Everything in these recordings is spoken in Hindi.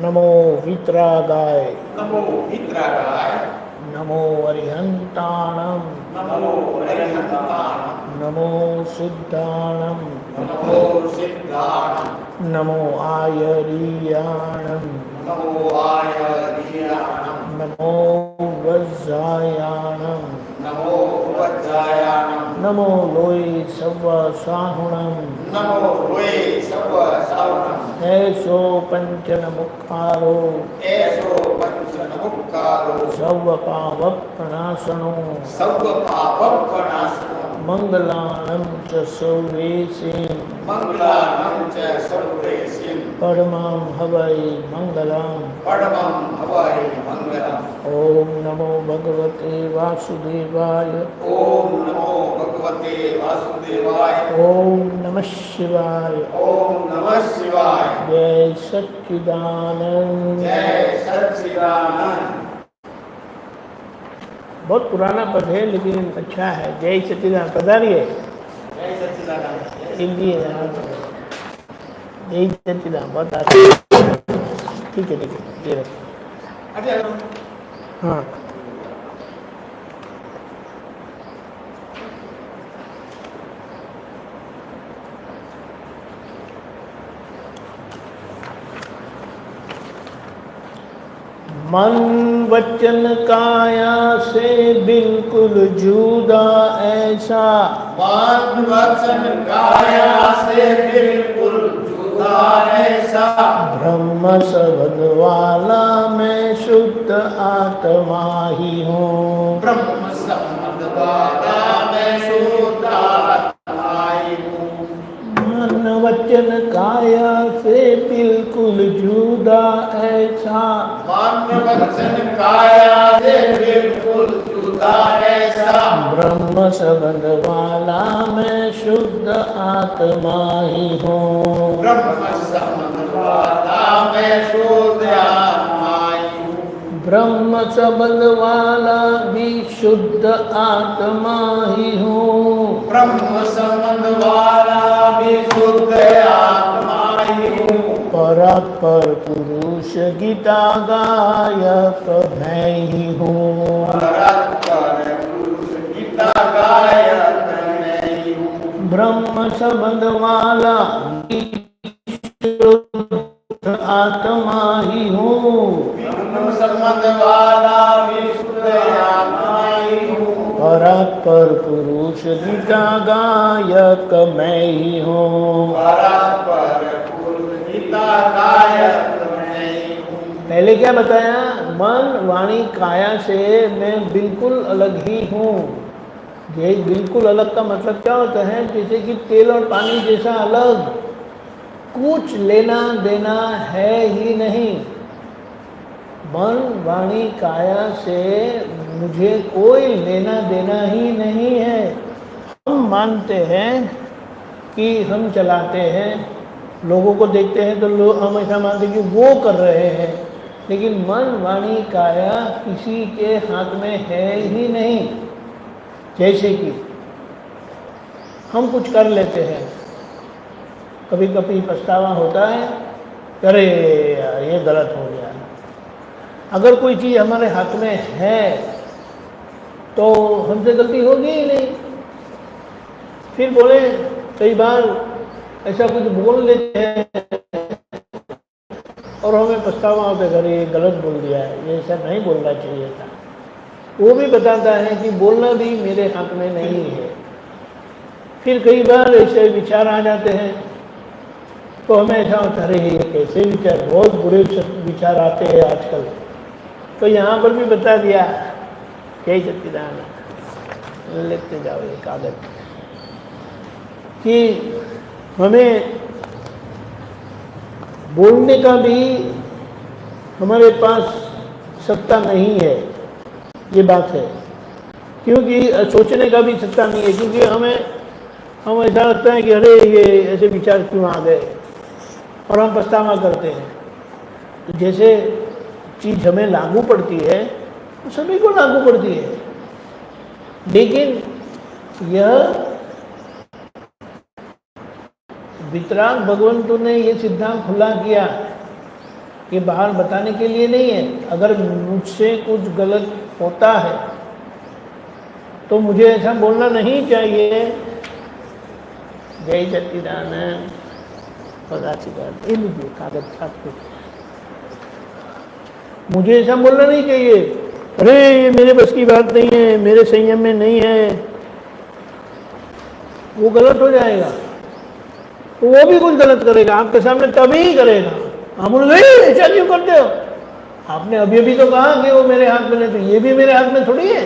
नमो वितरागाय नमो वितरागाय नमो अरिहंताणं नमो अरिहंताणं नमो सिद्धाणं नमो सिद्धाणं नमो आयरीयाणं नमो आयर्याणं नमो वज्रायाणं नमो वज्रायाणं नमो लोई सव्वसाहुणं नमो वे सर्वसावनं ऐसो पंचनमुखारो एषो पंचनमुक्कारो सर्वपावप्रणाशनो सर्वपापप्रणाशनो मंगलानं च सर्वेसिं मंगलानं च सर्वेसिं परमं हवै मंगलम् परमं हवै मंगलम् ओम नमो भगवते वासुदेवाय ओम नमो भगवते वासुदेवाय ओम नमः शिवाय ओम नमः शिवाय जय सच्चिदानंद। जय सच्चिदानंद। बहुत पुराना पद है लेकिन अच्छा है। जय सच्चिदानंद पधारिए। जय सच्चिदानंद। हिंदी है यहाँ पर। जय सच्चिदानंद बहुत अच्छा। ठीक है ये रखो। हाँ मन वचन काया से बिल्कुल जुदा ऐसा मन वचन काया से बिल्कुल जुदा ऐसा ब्रह्म शब्द वाला मैं शुद्ध आत्मा ही हूँ। ब्रह्म संबंध वाला मैं शुद्ध आत्मा ही हूँ। मन वचन काया से बिल्कुल जुदा ऐसा मन वचन काया से बिल्कुल जुदा ऐसा ब्रह्म शब्द वाला मैं शुद्ध आत्मा ही हूँ। ब्रह्म संबंध वाला मैं शुद्ध आत्मा ही हूँ। ब्रह्म शब्द वाला भी शुद्ध आत्मा ही हूँ। ब्रह्म संबंध वाला भी शुद्ध आत्मा ही हूँ। परात्पर पुरुष गीता गायक मैं ही हूँ। परात्पर पुरुष गीता गायक मैं ही हूँ। ब्रह्म शब्द वाला भी शुद्ध आत्मा ही हूँ। ब्रह्म संबंध वाला भी शुद्ध आत्मा ही हूँ। परात्पर पुरुष गीता गायक मैं ही हूँ। परात्पर पुरुष गीता गायक मैं ही हूँ। पहले क्या बताया? मन वाणी काया से मैं बिल्कुल अलग ही हूँ। ये बिल्कुल अलग का मतलब क्या होता है? जैसे कि तेल और पानी जैसा अलग, कुछ लेना देना है ही नहीं। मन वाणी काया से मुझे कोई लेना देना ही नहीं है। हम मानते हैं कि हम चलाते हैं, लोगों को देखते हैं तो लोग हम ऐसा मानते हैं कि वो कर रहे हैं, लेकिन मन वाणी काया किसी के हाथ में है ही नहीं। जैसे कि हम कुछ कर लेते हैं, कभी कभी पछतावा होता है, अरे यार ये गलत हो गया। अगर कोई चीज़ हमारे हाथ में है तो हमसे गलती होगी ही नहीं। फिर बोले कई बार ऐसा कुछ बोल लेते हैं और हमें पछतावा होता है, अरे ये गलत बोल दिया है, ये ऐसा नहीं बोलना चाहिए था। वो भी बताता है कि बोलना भी मेरे हाथ में नहीं है। फिर कई बार ऐसे विचार आ जाते हैं तो हमें ऐसा होता है, अरे ये कैसे विचार, बहुत बुरे विचार आते हैं आजकल। तो यहाँ पर भी बता दिया, जय सच्चिदानंद। लिखते जाओ ये कागज कि हमें बोलने का भी हमारे पास सत्ता नहीं है, ये बात है। क्योंकि सोचने का भी सत्ता नहीं है, क्योंकि हम ऐसा लगता है कि अरे ये ऐसे विचार क्यों आ गए, और हम पछतावा करते हैं। तो जैसे चीज़ हमें लागू पड़ती है तो सभी को लागू पड़ती है, लेकिन यह वितराग भगवंतों ने ये सिद्धांत खुला किया ये बाहर बताने के लिए नहीं है। अगर मुझसे कुछ गलत होता है तो मुझे ऐसा बोलना नहीं चाहिए। जय सच्चिदानंद। ये लीजिए कागज छाप के। मुझे ऐसा बोलना नहीं चाहिए, अरे ये मेरे बस की बात नहीं है, मेरे संयम में नहीं है, वो गलत हो जाएगा। तो वो भी कुछ गलत करेगा आपके सामने, तभी ही करेगा। आप बोल गए ऐसा क्यों करते हो? आपने अभी अभी तो कहा कि वो मेरे हाथ में नहीं, तो ये भी मेरे हाथ में थोड़ी है।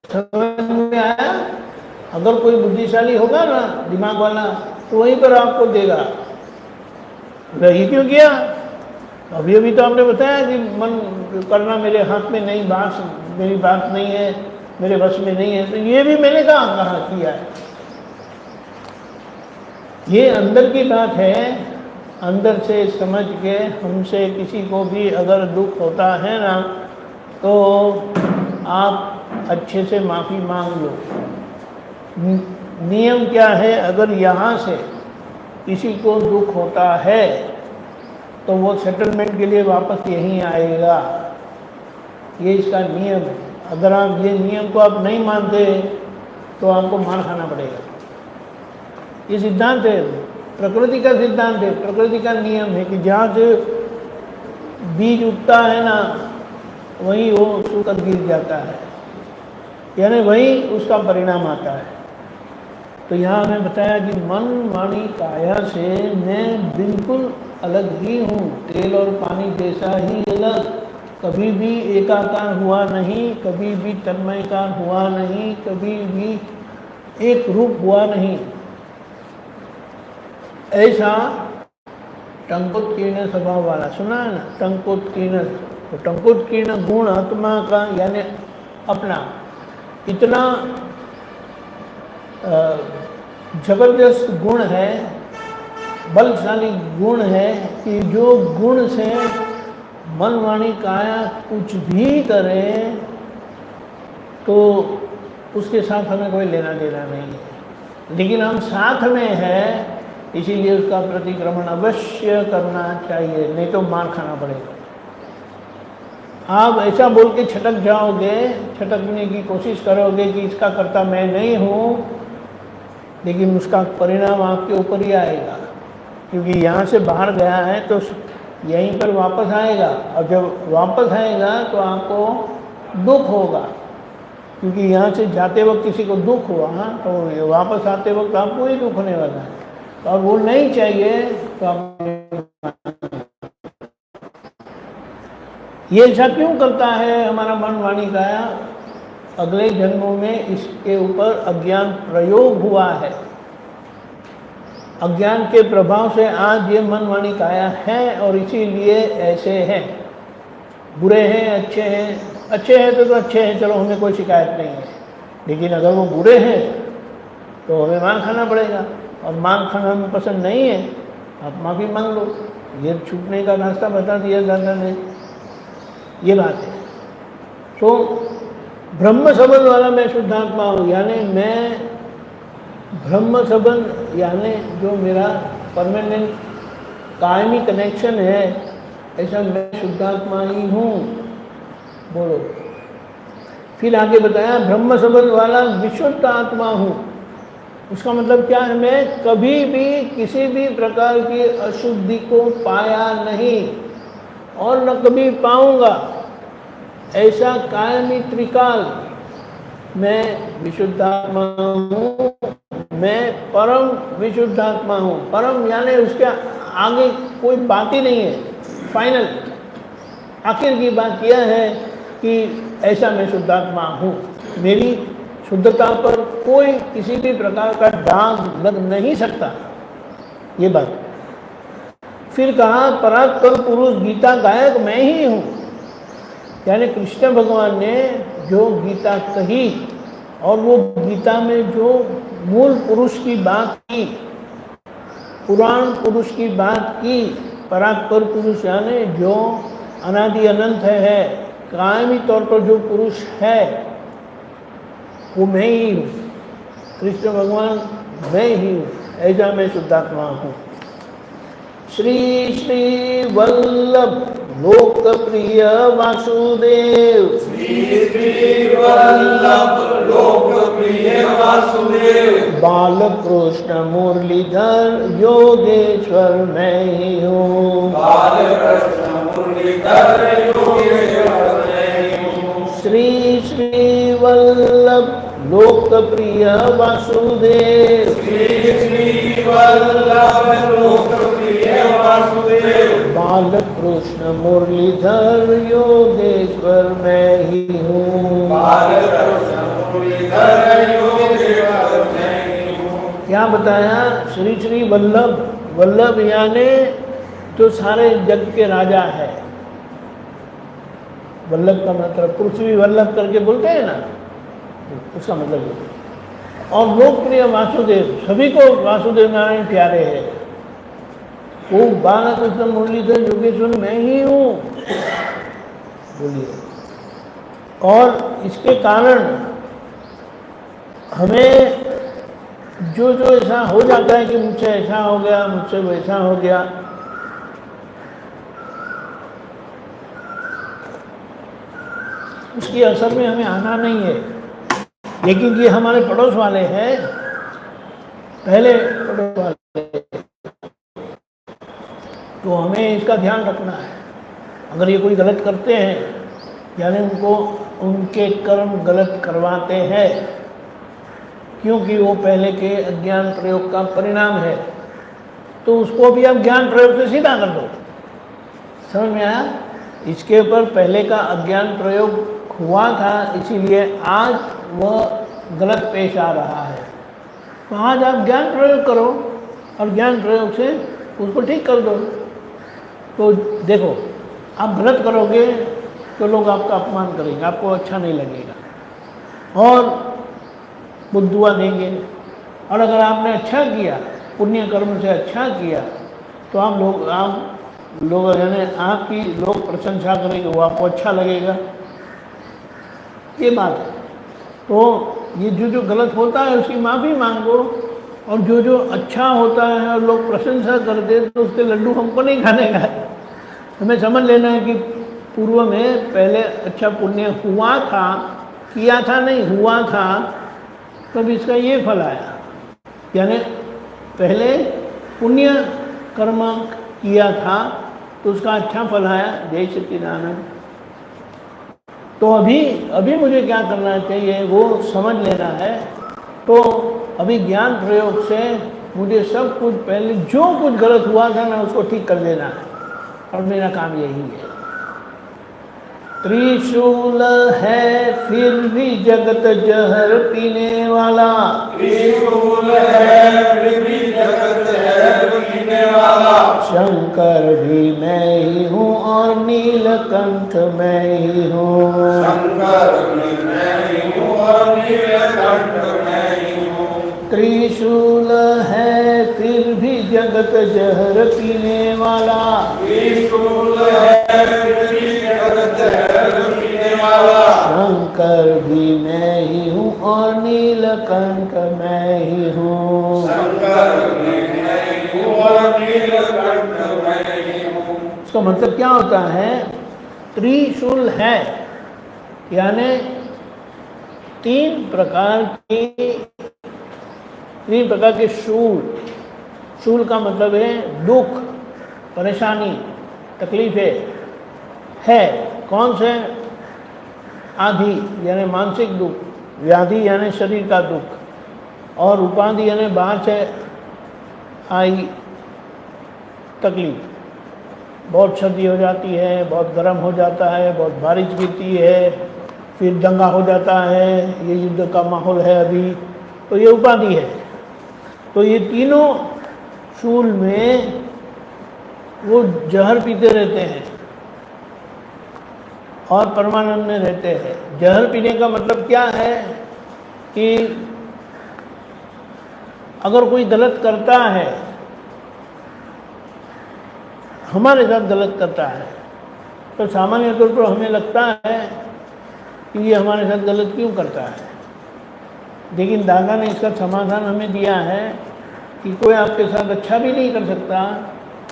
समझ में आया? अगर कोई बुद्धिशाली होगा ना, दिमाग वाला, तो वहीं पर आपको देगा। ये क्यों किया? अभी अभी तो आपने बताया कि मन करना मेरे हाथ में नहीं, मेरी बात नहीं है, मेरे वश में नहीं है, तो ये भी मैंने कहा किया है। ये अंदर की बात है। अंदर से समझ के हमसे किसी को भी अगर दुख होता है ना, तो आप अच्छे से माफ़ी मांग लो। नियम क्या है? अगर यहाँ से किसी को दुख होता है तो वो सेटलमेंट के लिए वापस यहीं आएगा। ये इसका नियम है। अगर आप ये नियम को आप नहीं मानते तो आपको मार खाना पड़ेगा। ये सिद्धांत है, प्रकृति का सिद्धांत है, प्रकृति का नियम है कि जहाँ से बीज उगता है ना, वहीं वो सूखकर गिर जाता है, यानी वहीं उसका परिणाम आता है। तो यहाँ हमें बताया कि मन वाणी काया से मैं बिल्कुल अलग ही हूँ, तेल और पानी जैसा ही अलग। कभी भी एकाकार हुआ नहीं, कभी भी तन्मयकार हुआ नहीं, कभी भी एक रूप हुआ नहीं। ऐसा टंकोत्कीर्ण स्वभाव वाला, सुना है ना? टंकोत्कीर्ण, तो टंकोत्कीर्ण गुण आत्मा का यानी अपना इतना जबरदस्त गुण है, बलशाली गुण है कि जो गुण से मन वाणी काया कुछ भी करे तो उसके साथ हमें कोई लेना देना नहीं है। लेकिन हम साथ में हैं, इसीलिए उसका प्रतिक्रमण अवश्य करना चाहिए, नहीं तो मार खाना पड़ेगा। आप ऐसा बोल के छटक जाओगे, छटकने की कोशिश करोगे कि इसका कर्ता मैं नहीं हूँ, लेकिन उसका परिणाम आपके ऊपर ही आएगा। क्योंकि यहाँ से बाहर गया है तो यहीं पर वापस आएगा, और जब वापस आएगा तो आपको दुख होगा। क्योंकि यहाँ से जाते वक्त किसी को दुख हुआ तो वापस आते वक्त आपको ही दुख होने वाला है। तो अब वो नहीं चाहिए तो आप ये ऐसा क्यों करता है हमारा मन वाणी काया? अगले जन्मों में इसके ऊपर अज्ञान प्रयोग हुआ है। अज्ञान के प्रभाव से आज ये मन वाणी काया है और इसीलिए ऐसे हैं। बुरे हैं, अच्छे हैं, अच्छे हैं तो अच्छे हैं, चलो हमें कोई शिकायत नहीं है। लेकिन अगर वो बुरे हैं तो हमें मार खाना पड़ेगा, और मार खाना हमें पसंद नहीं है, आप माफ़ी मांग लो। ये छूटने का रास्ता बता दिया दादा ने, ये बात है। तो ब्रह्म संबंध वाला मैं शुद्धात्मा हूँ, यानी मैं ब्रह्म संबंध, यानी जो मेरा परमानेंट कायमी कनेक्शन है, ऐसा मैं शुद्धात्मा ही हूँ। बोलो। फिर आगे बताया ब्रह्म संबंध वाला विशुद्ध आत्मा हूँ। उसका मतलब क्या है? मैं कभी भी किसी भी प्रकार की अशुद्धि को पाया नहीं और न कभी पाऊंगा। ऐसा कायमी त्रिकाल मैं विशुद्धात्मा हूँ। मैं परम विशुद्धात्मा हूँ। परम यानी उसके आगे कोई बात ही नहीं है, फाइनल आखिर की बात यह है कि ऐसा मैं शुद्धात्मा हूँ। मेरी शुद्धता पर कोई किसी भी प्रकार का दाग लग नहीं सकता, ये बात। फिर कहा परात्पर पुरुष गीता गायक मैं ही हूँ, यानी कृष्ण भगवान ने जो गीता कही और वो गीता में जो मूल पुरुष की बात की, पुराण पुरुष की बात की, परात्पर पुरुष यानी जो अनादि अनंत है, कायमी तौर पर जो पुरुष है वो मैं ही हूँ। कृष्ण भगवान मैं ही हूँ, ऐसा मैं शुद्धात्मा हूँ। श्री श्री वल्लभ लोकप्रिय वासुदेव, श्री श्री वल्लभ लोकप्रिय वासुदेव, बालकृष्ण मुरलीधर योगेश्वर मैं ही हूँ, बालकृष्ण मुरलीधर योगेश्वर मैं ही हूँ। श्री श्री वल्लभ लोकप्रिय वासुदेव, श्री श्री वल्लभ लोकप्रिय वासुदेव, बालकृष्ण मुरलीधर योगेश्वर मैं ही हूँ, बालकृष्ण मुरलीधर योगेश्वर मैं ही हूँ। क्या बताया? श्री श्री वल्लभ, वल्लभ यानी जो सारे जग के राजा है। वल्लभ का मतलब पृथ्वी वल्लभ करके बोलते हैं ना, उसका मतलब ये। और लोकप्रिय वासुदेव, सभी को वासुदेव नारायण प्यारे हैं। वो बालकृष्ण मुरलीधर योगेश्वर मैं ही हूँ, बोलिए। और इसके कारण हमें जो जो ऐसा हो जाता है कि मुझसे ऐसा हो गया, मुझसे वैसा हो गया, उसकी असर में हमें आना नहीं है। लेकिन ये हमारे पड़ोस वाले हैं, पहले पड़ोस वाले, तो हमें इसका ध्यान रखना है। अगर ये कोई गलत करते हैं, यानी उनको उनके कर्म गलत करवाते हैं, क्योंकि वो पहले के अज्ञान प्रयोग का परिणाम है, तो उसको भी आप ज्ञान प्रयोग से सीधा कर दो। समझ में आया? इसके ऊपर पहले का अज्ञान प्रयोग हुआ था, इसीलिए आज वह गलत पेश आ रहा है। तो आज आप ज्ञान प्रयोग करो और ज्ञान प्रयोग से उसको ठीक कर दो। तो देखो, आप गलत करोगे तो लोग आपका अपमान करेंगे, आपको अच्छा नहीं लगेगा और वो दुआ देंगे। और अगर आपने अच्छा किया, पुण्य कर्म से अच्छा किया, तो आप लोग यानी आपकी लोग प्रशंसा करेंगे, वो आपको अच्छा लगेगा। ये बात है। तो ये जो गलत होता है उसकी माफ़ी मांगो, और जो अच्छा होता है और लोग प्रशंसा करते तो उसके लड्डू हमको नहीं खाने का है। हमें समझ लेना है कि पूर्व में पहले अच्छा पुण्य हुआ था, किया था नहीं, हुआ था, तब इसका ये फल आया। यानी पहले पुण्य कर्म किया था तो उसका अच्छा फल आया। जय सच्चिदानंद। तो अभी मुझे क्या करना चाहिए वो समझ लेना है। तो अभी ज्ञान प्रयोग से मुझे सब कुछ, पहले जो कुछ गलत हुआ था ना, उसको ठीक कर देना है, और मेरा काम यही है। त्रिशूल है फिर भी जगत जहर पीने वाला, त्रिशूल है फिर भी जगत जहर पीने वाला, शंकर भी मैं ही हूँ और नीलकंठ मैं ही हूँ, शंकर भी मैं ही हूँ और नीलकंठ मैं ही हूँ। त्रिशूल है फिर भी जगत जहर पीने वाला, त्रिशूल है फिर भी जगत जहर पीने वाला, शंकर भी मैं ही हूँ और नीलकंठ मैं ही हूँ, शंकर भी मैं ही हूँ और नीलकंठ मैं ही हूँ। इसका मतलब क्या होता है? त्रिशूल है यानी तीन प्रकार के शूल। शूल का मतलब है दुख, परेशानी, तकलीफें है। कौन से? आधि यानी मानसिक दुख, व्याधि यानी शरीर का दुख, और उपाधि यानी बाहर से आई तकलीफ। बहुत सर्दी हो जाती है, बहुत गर्म हो जाता है, बहुत बारिश गिरती है, फिर दंगा हो जाता है, ये युद्ध का माहौल है अभी, तो ये उपाधि है। तो ये तीनों शूल में वो जहर पीते रहते हैं और परमानंद में रहते हैं। जहर पीने का मतलब क्या है कि अगर कोई गलत करता है, हमारे साथ गलत करता है, तो सामान्य तौर पर हमें लगता है कि ये हमारे साथ गलत क्यों करता है। लेकिन दादा ने इसका समाधान हमें दिया है कि कोई आपके साथ अच्छा भी नहीं कर सकता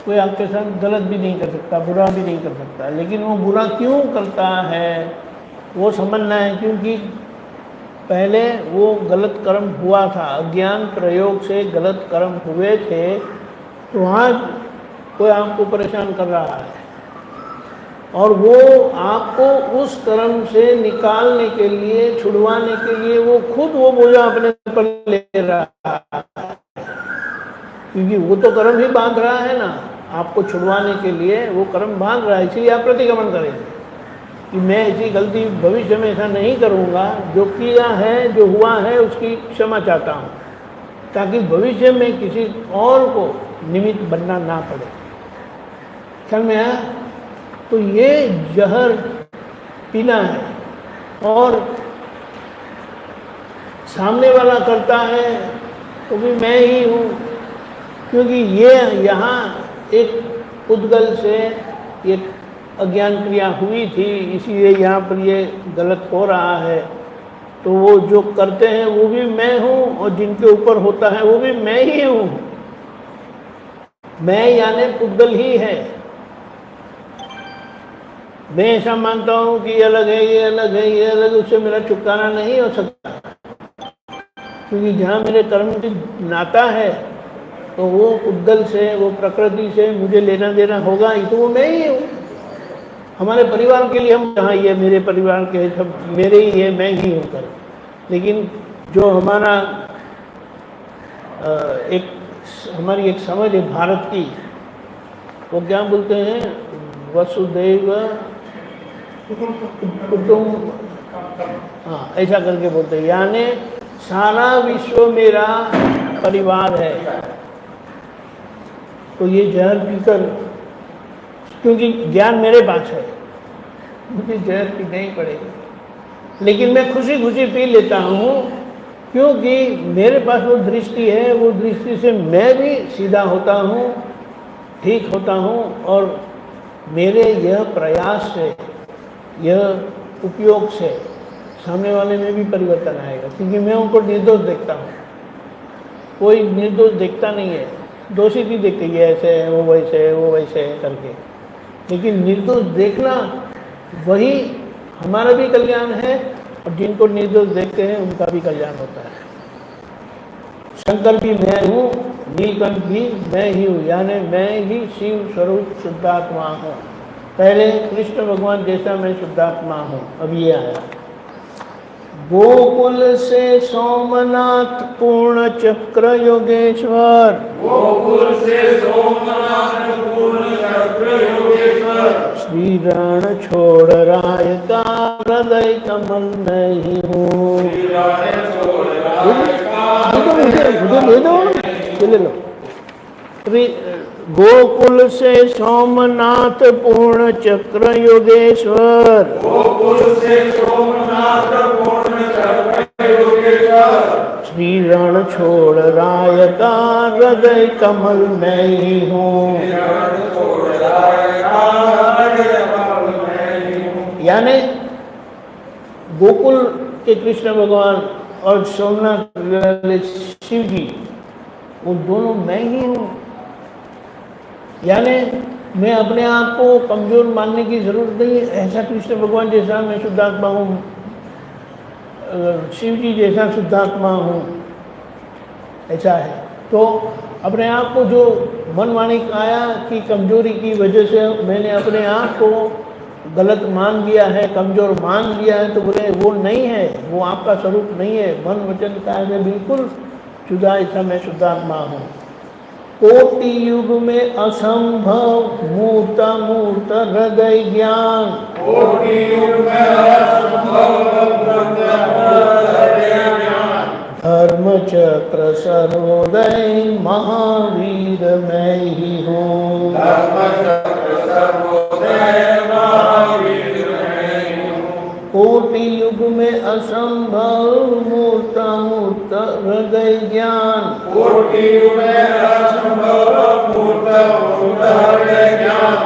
कोई आपके साथ गलत भी नहीं कर सकता, बुरा भी नहीं कर सकता, लेकिन वो बुरा क्यों करता है वो समझना है, क्योंकि पहले वो गलत कर्म हुआ था, अज्ञान प्रयोग से गलत कर्म हुए थे, तो आज कोई आपको परेशान कर रहा है और वो आपको उस कर्म से निकालने के लिए, छुड़वाने के लिए वो खुद वो बोझा अपने पर ले रहा है, क्योंकि वो तो कर्म ही बांध रहा है ना, आपको छुड़वाने के लिए वो कर्म बांध रहा है। इसलिए आप प्रतिक्रमण करेंगे कि मैं ऐसी गलती भविष्य में ऐसा नहीं करूँगा, जो किया है, जो हुआ है उसकी क्षमा चाहता हूँ, ताकि भविष्य में किसी और को निमित्त बनना ना पड़े। समझ में आया? तो ये जहर पीना है और सामने वाला करता है तो भी मैं ही हूँ, क्योंकि ये यहाँ एक उद्गल से एक अज्ञान क्रिया हुई थी, इसीलिए यहाँ पर ये गलत हो रहा है। तो वो जो करते हैं वो भी मैं हूँ और जिनके ऊपर होता है वो भी मैं ही हूँ। मैं यानी पुद्गल ही है। मैं ऐसा मानता हूँ कि ये अलग है, ये अलग है, ये अलग है, उससे मेरा छुटकारा नहीं हो सकता, क्योंकि जहाँ मेरे कर्म की नाता है तो वो उद्गल से, वो प्रकृति से मुझे लेना देना होगा ही, तो वो मैं ही हूँ। हमारे परिवार के लिए हम जहाँ ये मेरे परिवार के सब मेरे ही है, मैं ही हूँ कर, लेकिन जो हमारा हमारी एक समझ है भारत की, वो क्या बोलते हैं, वसुदैव कुटुंब, हाँ ऐसा करके बोलते हैं, यानी सारा विश्व मेरा परिवार है। तो ये जहर पीकर, क्योंकि ज्ञान मेरे पास है, मुझे जहर पीना ही पड़ेगा, लेकिन मैं खुशी खुशी पी लेता हूँ, क्योंकि मेरे पास वो दृष्टि है, वो दृष्टि से मैं भी सीधा होता हूँ, ठीक होता हूँ, और मेरे यह प्रयास से, यह उपयोग से सामने वाले में भी परिवर्तन आएगा, क्योंकि मैं उनको निर्दोष देखता हूँ। कोई निर्दोष देखता नहीं है, दोषी भी देखते ये ऐसे है, वो वैसे है, वो वैसे है करके, लेकिन निर्दोष देखना वही हमारा भी कल्याण है, और जिनको निर्दोष देखते हैं उनका भी कल्याण होता है। शंकर भी मैं हूँ, नीलकंठ भी मैं ही हूँ, यानी मैं ही शिव स्वरूप शुद्धात्मा हूँ। पहले कृष्ण भगवान जैसा मैं शुद्धात्मा हूँ, अब ये आया। गोकुल से सोमनाथ पूर्ण चक्र योगेश्वर, गोकुल से सोमनाथ पूर्ण चक्र योगेश्वर, श्री रण छोड़ राय का हृदय कमल मैं ही हूँ। ले लो। गोकुल से सोमनाथ पूर्ण चक्र योगेश्वर, गोकुल से सोमनाथ पूर्ण चक्र योगेश्वर, श्री रण छोड़ राय का हृदय कमल मैं ही हूँ। यानी गोकुल के कृष्ण भगवान और सोमनाथ वाले शिव जी, वो दोनों मैं ही हूँ। यानी मैं अपने आप को कमजोर मानने की जरूरत नहीं है, ऐसा कृष्ण भगवान जैसा मैं शुद्धात्मा हूँ, शिव जी जैसा शुद्धात्मा हूँ, ऐसा है। तो अपने आप को जो मन वाणी काया की कमजोरी की वजह से मैंने अपने आप को गलत मान लिया है, कमजोर मान लिया है, तो बोले वो नहीं है, वो आपका स्वरूप नहीं है। मन वचन काया में बिल्कुल जुदा, ऐसा मैं शुद्धात्मा हूँ। कोटि युग में असंभव मूर्त मूर्त हृदय ज्ञान, कोटि युग में असंभव मूर्त हृदय ज्ञान, धर्म चक्र सर्वोदय महावीर मैं ही हूँ। धर्म चक्र सर्वोदय महावीर मैं ही हूँ। कोटि युग में असंभव मूर्त मूर्त हृदय ज्ञान, कोटि युग में असंभव मूर्त मूर्त हृदय ज्ञान,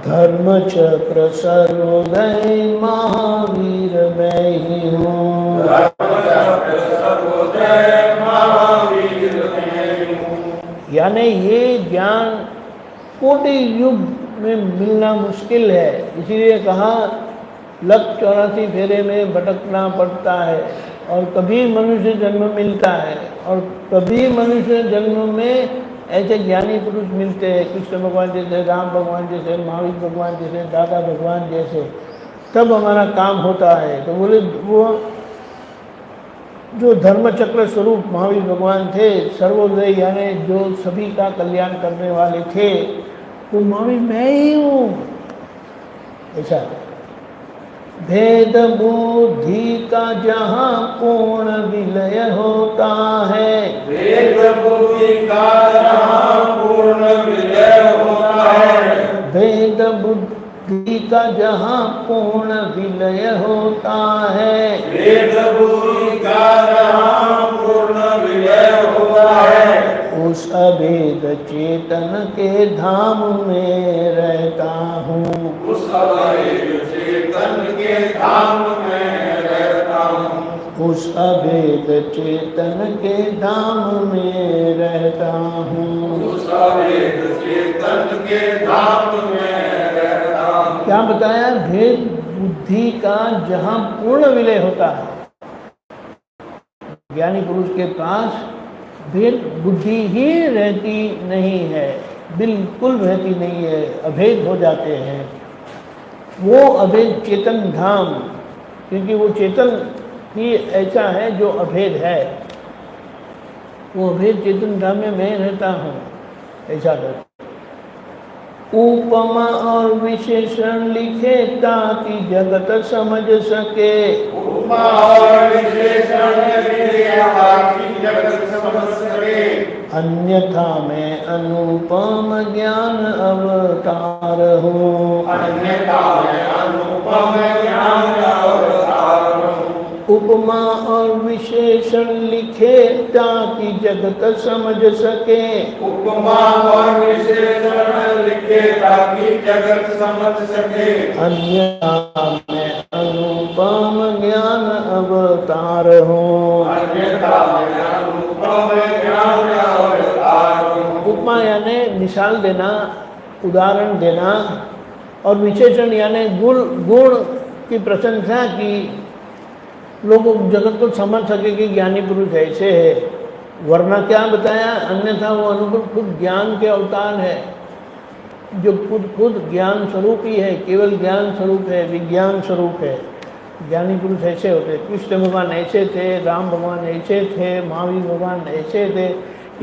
धर्म चक्र सर्वोदय महावीर मैं ही हूँ। धर्म चक्र सर्वोदय महावीर मैं ही हूँ। यानी ये ज्ञान कोटि युग में मिलना मुश्किल है। इसीलिए कहा 184 फेरे में भटकना पड़ता है और कभी मनुष्य जन्म मिलता है और कभी मनुष्य जन्म में ऐसे ज्ञानी पुरुष मिलते हैं, कृष्ण भगवान जैसे, राम भगवान जैसे, महावीर भगवान जैसे, दादा भगवान जैसे, तब हमारा काम होता है। तो बोले वो जो धर्मचक्र स्वरूप महावीर भगवान थे, सर्वोदय यानी जो सभी का कल्याण करने वाले थे, वो महावीर मैं ही हूँ। ऐसा भेद बुद्धि का जहाँ पूर्ण विलय होता है, भेद बुद्धि का जहाँ पूर्ण विलय होता है, भेद बुद्धि का जहाँ पूर्ण विलय होता है, भेद बुद्धि का जहाँ पूर्ण विलय होता है, उस अभेद चेतन के धाम में रहता हूँ, उस अभेद चेतन के धाम में रहता हूँ, उस अभेद चेतन के धाम में रहता हूँ। उस अभेद चेतन के धाम में रहता हूँ। क्या बताया? भेद बुद्धि का जहाँ पूर्ण विलय होता है, ज्ञानी पुरुष के पास भेद बुद्धि ही रहती नहीं है, बिल्कुल रहती नहीं है, अभेद हो जाते हैं। वो अभेद चेतन धाम, क्योंकि वो चेतन ही ऐसा है जो अभेद है, वो अभेद चेतन धाम में मैं रहता हूँ। ऐसा कर उपमा और विशेषण लिखे ताकि जगत समझ सके, उपमा और विशेषण लिखे ताकि जगत समझ सके, अन्यथा मैं अनुपम ज्ञान अवतार हूँ, अन्यथा मैं अनुपम ज्ञान अवतार हूँ। उपमा और विशेषण लिखे ताकि जगत समझ सके, उपमा और विशेषण लिखे ताकि जगत समझ सके, अन्यथा मैं अनुपम ज्ञान अवतार हूँ, अन्यथा मैं अनुपम ज्ञान अवतार हूँ। उपमा यानी मिसाल देना, उदाहरण देना, और विशेषण यानी गुण की प्रशंसा की, लोग जगत को समझ सके कि ज्ञानी पुरुष ऐसे है। वरना क्या बताया? अन्यथा वो अनुभव खुद ज्ञान के अवतार है, जो खुद ज्ञान स्वरूप ही है, केवल ज्ञान स्वरूप है, विज्ञान स्वरूप है। ज्ञानी पुरुष ऐसे होते, कृष्ण भगवान ऐसे थे, राम भगवान ऐसे थे, महावीर भगवान ऐसे थे,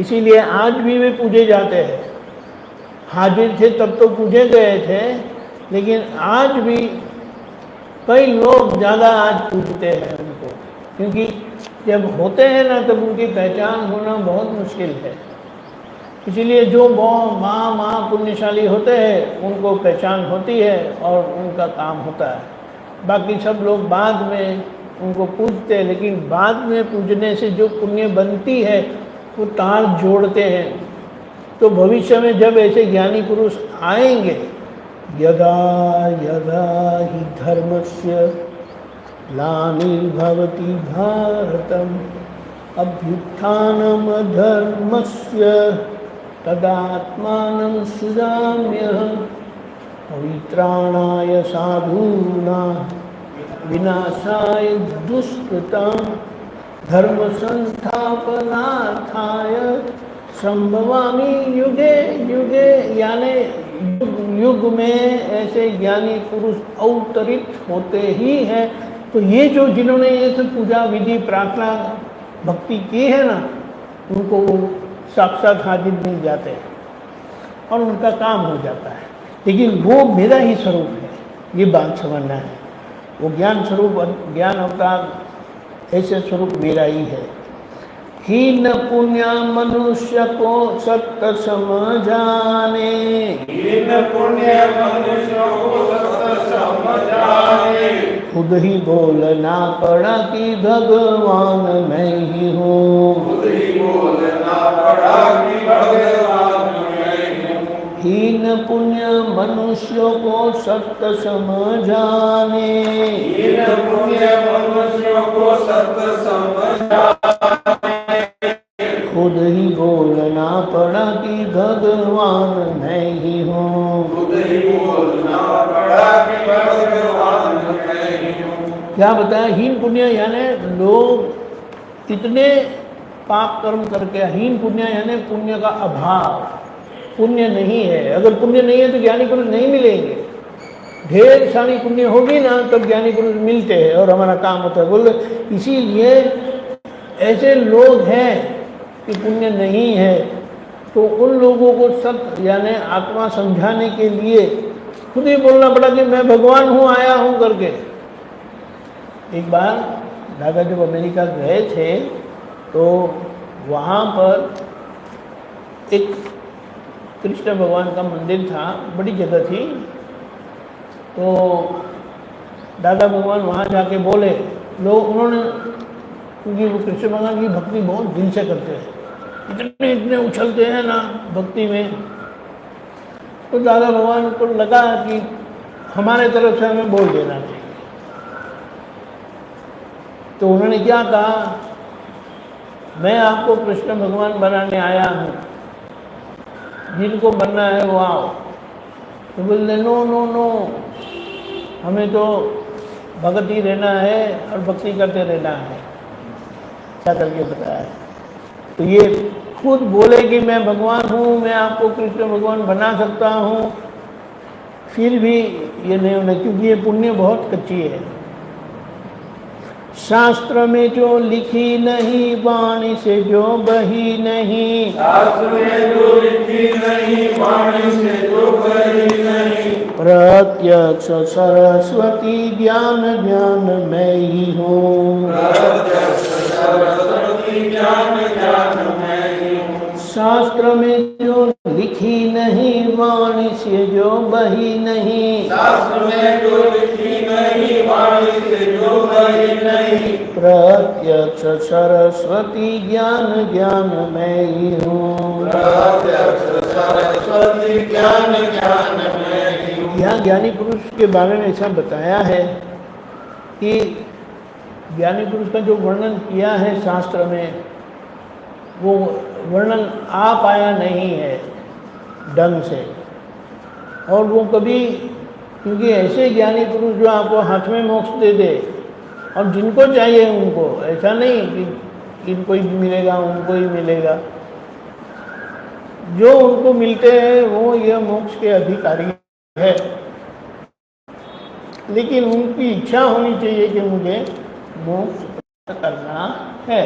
इसीलिए आज भी वे पूजे जाते हैं। हाजिर थे तब तो पूजे गए थे, लेकिन आज भी कई लोग ज़्यादा आज पूजते हैं उनको, क्योंकि जब होते हैं ना तब उनकी पहचान होना बहुत मुश्किल है। इसीलिए जो महा पुण्यशाली होते हैं उनको पहचान होती है और उनका काम होता है। बाकी सब लोग बाद में उनको पूजते हैं, लेकिन बाद में पूजने से जो पुण्य बनती है वो तार जोड़ते हैं। तो भविष्य में जब ऐसे ज्ञानी पुरुष आएंगे, यदा यदा हि धर्मस्य ग्लानिर्भवति भारतम् अभ्युत्थानम् अधर्मस्य तदात्मानं सृजाम्यहम् पवित्राणाय साधूनां विनाशाय दुष्कृतां धर्म संस्थापनार्थाय संभवामि युगे युगे, यानी युग में ऐसे ज्ञानी पुरुष अवतरित होते ही हैं। तो ये जो जिन्होंने ये सब पूजा विधि प्रार्थना भक्ति की है ना, उनको साक्षात हाजिर मिल जाते हैं और उनका काम हो जाता है। लेकिन वो मेरा ही स्वरूप है, ये बात समझना है। वो ज्ञान स्वरूप, ज्ञान अवतार ऐसे स्वरूप मेरा ही है। हीन पुण्य मनुष्य को सत्य समझाने, हीन पुण्य मनुष्य को सत्य समझाने, खुद ही बोलना पड़ा कि भगवान मैं ही हूँ, खुद ही बोलना पड़ा कि भगवान मैं ही हूँ। हीन पुण्य मनुष्यों को सत्य समझाने, हीन पुण्य मनुष्यों को सत्य समझाने, खुद ही बोलना पड़ा कि भगवान मैं ही हूँ। खुद ही बोलना पड़ा कि भगवान मैं ही हूँ। क्या बताया, हीन पुण्य यानी लोग इतने पाप कर्म करके, हीन पुण्य यानी पुण्य का अभाव, पुण्य नहीं है। अगर पुण्य नहीं है तो ज्ञानी पुरुष नहीं मिलेंगे। ढेर सारी पुण्य होगी ना तब ज्ञानी पुरुष मिलते हैं और हमारा काम होता है। बोल, इसीलिए ऐसे लोग हैं कि पुण्य नहीं है, तो उन लोगों को सत्य यानी आत्मा समझाने के लिए खुद ही बोलना पड़ा कि मैं भगवान हूँ, आया हूँ करके। एक बार दादा जब अमेरिका गए थे तो वहाँ पर एक कृष्ण भगवान का मंदिर था, बड़ी जगह थी। तो दादा भगवान वहाँ जाके बोले, लोग उन्होंने, क्योंकि वो कृष्ण भगवान की भक्ति बहुत दिल से करते हैं, इतने उछलते हैं ना भक्ति में। तो दादा भगवान को लगा कि हमारे तरफ से हमें बोल देना चाहिए। तो उन्होंने क्या कहा, मैं आपको कृष्ण भगवान बनाने आया हूँ, जिनको बनना है वो आओ। तो बोलते नो नो नो, हमें तो भगत ही रहना है और भक्ति करते रहना है, क्या करके बताया। तो ये खुद बोले कि मैं भगवान हूँ, मैं आपको कृष्ण भगवान बना सकता हूँ, फिर भी ये नहीं होना, क्योंकि ये पुण्य बहुत कच्ची है। शास्त्र में जो लिखी नहीं, वाणी से जो बही नहीं। शास्त्र में जो लिखी नहीं, वाणी से जो बही नहीं। प्रत्यक्ष सरस्वती ज्ञान ज्ञान मैं ही हूँ। प्रत्यक्ष सरस्वती ज्ञान ज्ञान मैं ही हूँ। शास्त्र में जो लिखी नहीं, वाणी से जो बही नहीं। शास्त्र में जो लिखी नहीं, वाणी से जो बही नहीं। प्रत्यक्ष सरस्वती ज्ञान ज्ञान मैं ही हूँ। प्रत्यक्ष सरस्वती ज्ञान ज्ञान मैं ही हूँ। यहाँ ज्ञानी पुरुष के बारे में ऐसा बताया है कि ज्ञानी पुरुष का जो वर्णन किया है शास्त्र में, वो वर्णन आ पाया नहीं है ढंग से। और वो कभी, क्योंकि ऐसे ज्ञानी पुरुष जो आपको हाथ में मोक्ष दे दे, और जिनको चाहिए उनको, ऐसा नहीं कि इनको ही मिलेगा उनको ही मिलेगा, जो उनको मिलते हैं वो यह मोक्ष के अधिकारी है। लेकिन उनकी इच्छा होनी चाहिए कि मुझे मोक्ष प्राप्त करना है।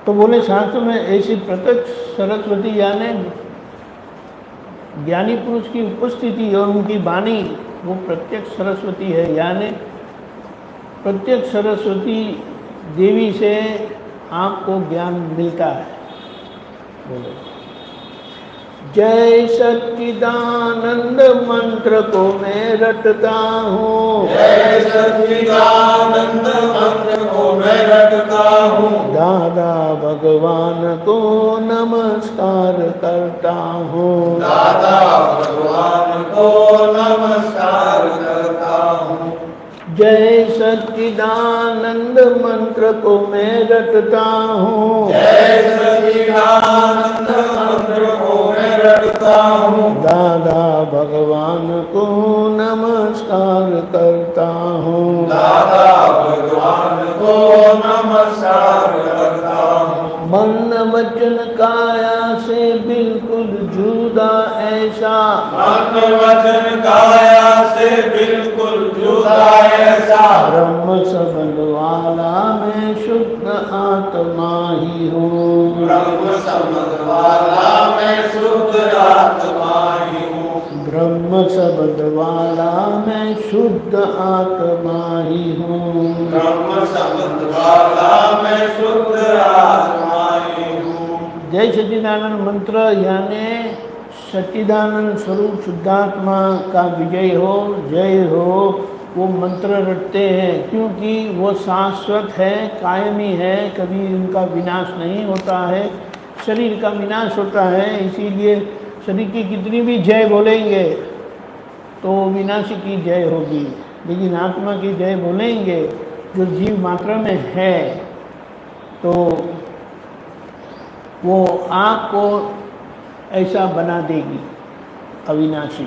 तो बोले शास्त्र में ऐसी प्रत्यक्ष सरस्वती यानी ज्ञानी पुरुष की उपस्थिति और उनकी वाणी वो प्रत्यक्ष सरस्वती है। यानी प्रत्यक्ष सरस्वती देवी से आपको ज्ञान मिलता है। बोलो जय सच्चिदानंद मंत्र को मैं रटता हूँ। जय सच्चिदानंद मंत्र को मैं रटता हूँ। दादा भगवान को नमस्कार करता हूँ। दादा भगवान को नमस्कार करता हूँ। जय सच्चिदानंद मंत्र को मैं रटता हूँ। जय सच्चिदानंद मंत्र को मैं रटता हूँ। दादा भगवान को नमस्कार करता हूँ। दादा भगवान को नमस्कार करता हूँ। मन वचन काया से बिल्कुल जुदा ऐसा। मन वचन काया से बिल्कुल जुदा ऐसा। ब्रह्म सबद वाला मैं शुद्ध आत्मा ही हूँ। ब्रह्म समद वाला मैं शुद्ध आत्मा ही हूँ। ब्रह्म शब्द वाला मैं शुद्ध आत्मा ही हूँ। ब्रह्म शब्द वाला मैं शुद्ध आत्मा ही हूँ। जय सच्चिदानंद मंत्र यानी सच्चिदानंद स्वरूप शुद्धात्मा का विजय हो, जय हो, वो मंत्र रटते हैं क्योंकि वो शाश्वत है, कायमी है, कभी उनका विनाश नहीं होता है। शरीर का विनाश होता है, इसीलिए शरीर की कितनी भी जय बोलेंगे तो विनाशी की जय होगी, लेकिन आत्मा की जय बोलेंगे जो जीव मात्रा में है तो वो आपको ऐसा बना देगी अविनाशी।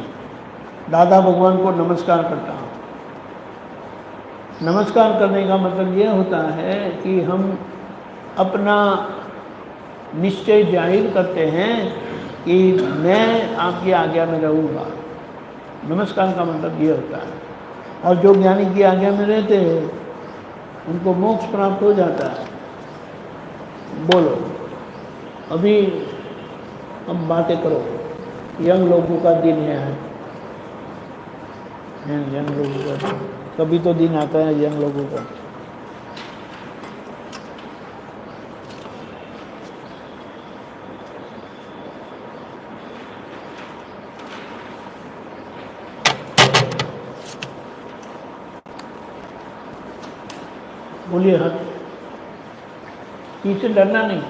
दादा भगवान को नमस्कार करता हूँ। नमस्कार करने का मतलब ये होता है कि हम अपना निश्चय जाहिर करते हैं कि मैं आपकी आज्ञा में रहूँगा। नमस्कार का मतलब ये होता है। और जो ज्ञानी की आज्ञा में रहते हैं उनको मोक्ष प्राप्त हो जाता है। बोलो, अभी अब बातें करो। यंग लोगों का दिन है आज। यंग लोगों का कभी तो दिन आता है यंग लोगों का। बोलिए हाथ। किसी डरना नहीं,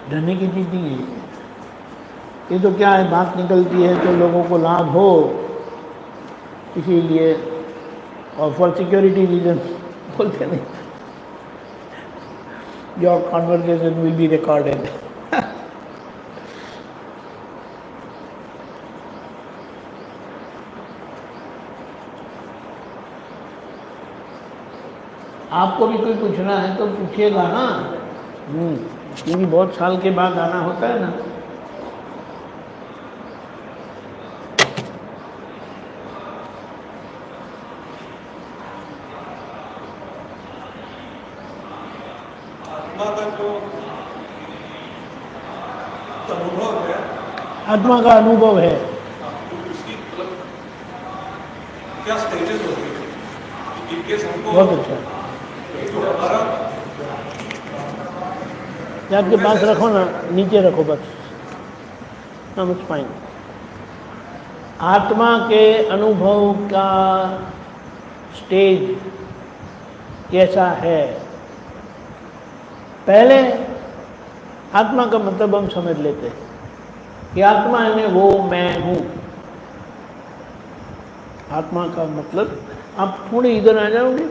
डरने की चीज़ नहीं है। ये तो क्या है, बात निकलती है तो लोगों को लाभ हो इसीलिए, और फॉर सिक्योरिटी रीजन बोलते नहीं। Your conversation will be recorded. आपको भी कोई पूछना है तो पूछिएगा ना। क्योंकि बहुत साल के बाद आना होता है ना। आत्मा का अनुभव है। क्या स्टेजेस होते हैं? इनकेस हमको बहुत अच्छा, आपके पास रखो ना, नीचे रखो बस। It's fine. आत्मा के अनुभव का स्टेज कैसा है? पहले आत्मा का मतलब हम समझ लेते हैं कि आत्मा है वो मैं हूँ। आत्मा का मतलब, आप थोड़े इधर आ जाओगे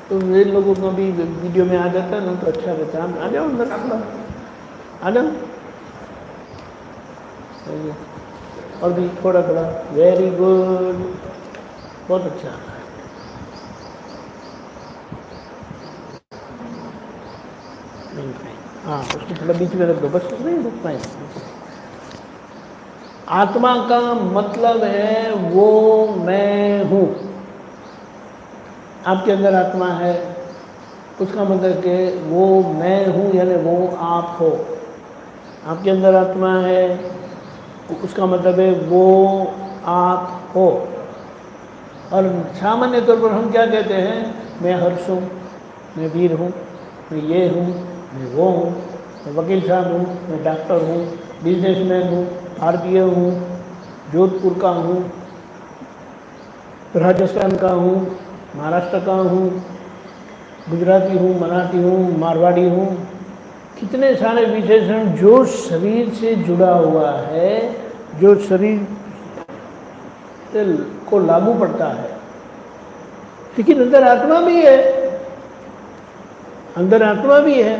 तो वे लोगों को भी वीडियो में आ जाता है ना, तो अच्छा रहता है। आ जाओ अंदर, आ जाओ। और भी थोड़ा थोड़ा। वेरी गुड, बहुत अच्छा। हाँ, उसको थोड़ा बीच में रख दो बस। नहीं रुकना है। आत्मा का मतलब है वो मैं हूँ। आपके अंदर आत्मा है, उसका मतलब कि वो मैं हूँ यानी वो आप हो। आपके अंदर आत्मा है, उसका मतलब है वो आप हो। और सामान्य तौर पर हम क्या कहते हैं? मैं हर्ष हूँ, मैं वीर हूँ, मैं ये हूँ, मैं वो हूँ, मैं वकील साहब हूँ, मैं डॉक्टर हूँ, बिजनेसमैन हूँ, भारतीय हूँ, जोधपुर का हूँ, राजस्थान का हूँ, महाराष्ट्र का हूँ, गुजराती हूँ, मराठी हूँ, मारवाड़ी हूँ। कितने सारे विशेषण जो शरीर से जुड़ा हुआ है, जो शरीर को लागू पड़ता है। लेकिन अंदर आत्मा भी है, अंदर आत्मा भी है।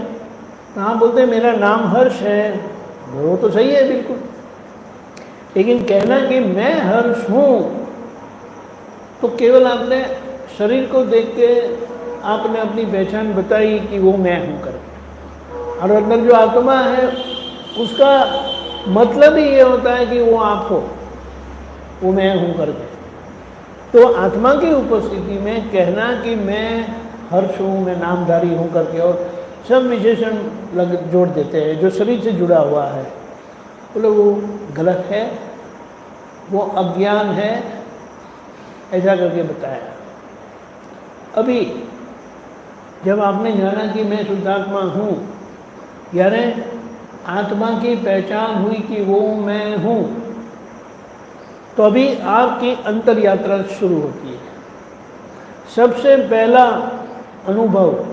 तो आप बोलते हैं मेरा नाम हर्ष है, वो तो सही है बिल्कुल। लेकिन कहना कि मैं हर्ष हूँ, तो केवल आपने शरीर को देख के आपने अपनी पहचान बताई कि वो मैं हूँ करके। और अंदर जो आत्मा है उसका मतलब ही ये होता है कि वो आप हो, वो मैं हूँ करके। तो आत्मा की उपस्थिति में कहना कि मैं हर्ष हूँ, मैं नामधारी हूँ करके और सब विशेषण जोड़ देते हैं जो शरीर से जुड़ा हुआ है, बोले वो गलत है, वो अज्ञान है, ऐसा करके बताया। अभी जब आपने जाना कि मैं शुद्धात्मा हूँ, यानी आत्मा की पहचान हुई कि वो मैं हूँ, तो अभी आपकी अंतर यात्रा शुरू होती है। सबसे पहला अनुभव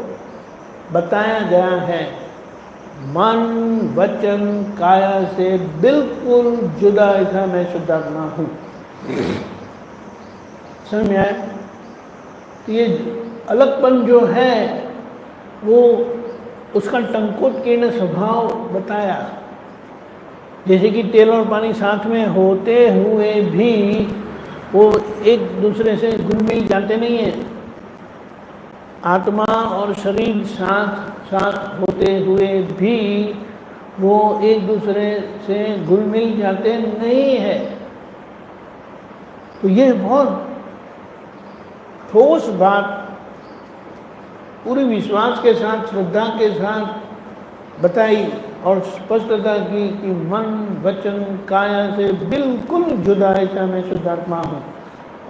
बताया गया है मन वचन काया से बिल्कुल जुदा, ऐसा मैं शुद्धात्मा हूँ। समझ में आया? ये अलगपन जो है वो उसका टंकोत्कीर्ण स्वभाव बताया। जैसे कि तेल और पानी साथ में होते हुए भी वो एक दूसरे से घुल मिल जाते नहीं हैं। आत्मा और शरीर साथ साथ होते हुए भी वो एक दूसरे से घुल मिल जाते नहीं है। तो ये बहुत ठोस बात पूरी विश्वास के साथ, श्रद्धा के साथ बताई और स्पष्टता की कि मन वचन काया से बिल्कुल जुदा ऐसा मैं शुद्धात्मा हूँ।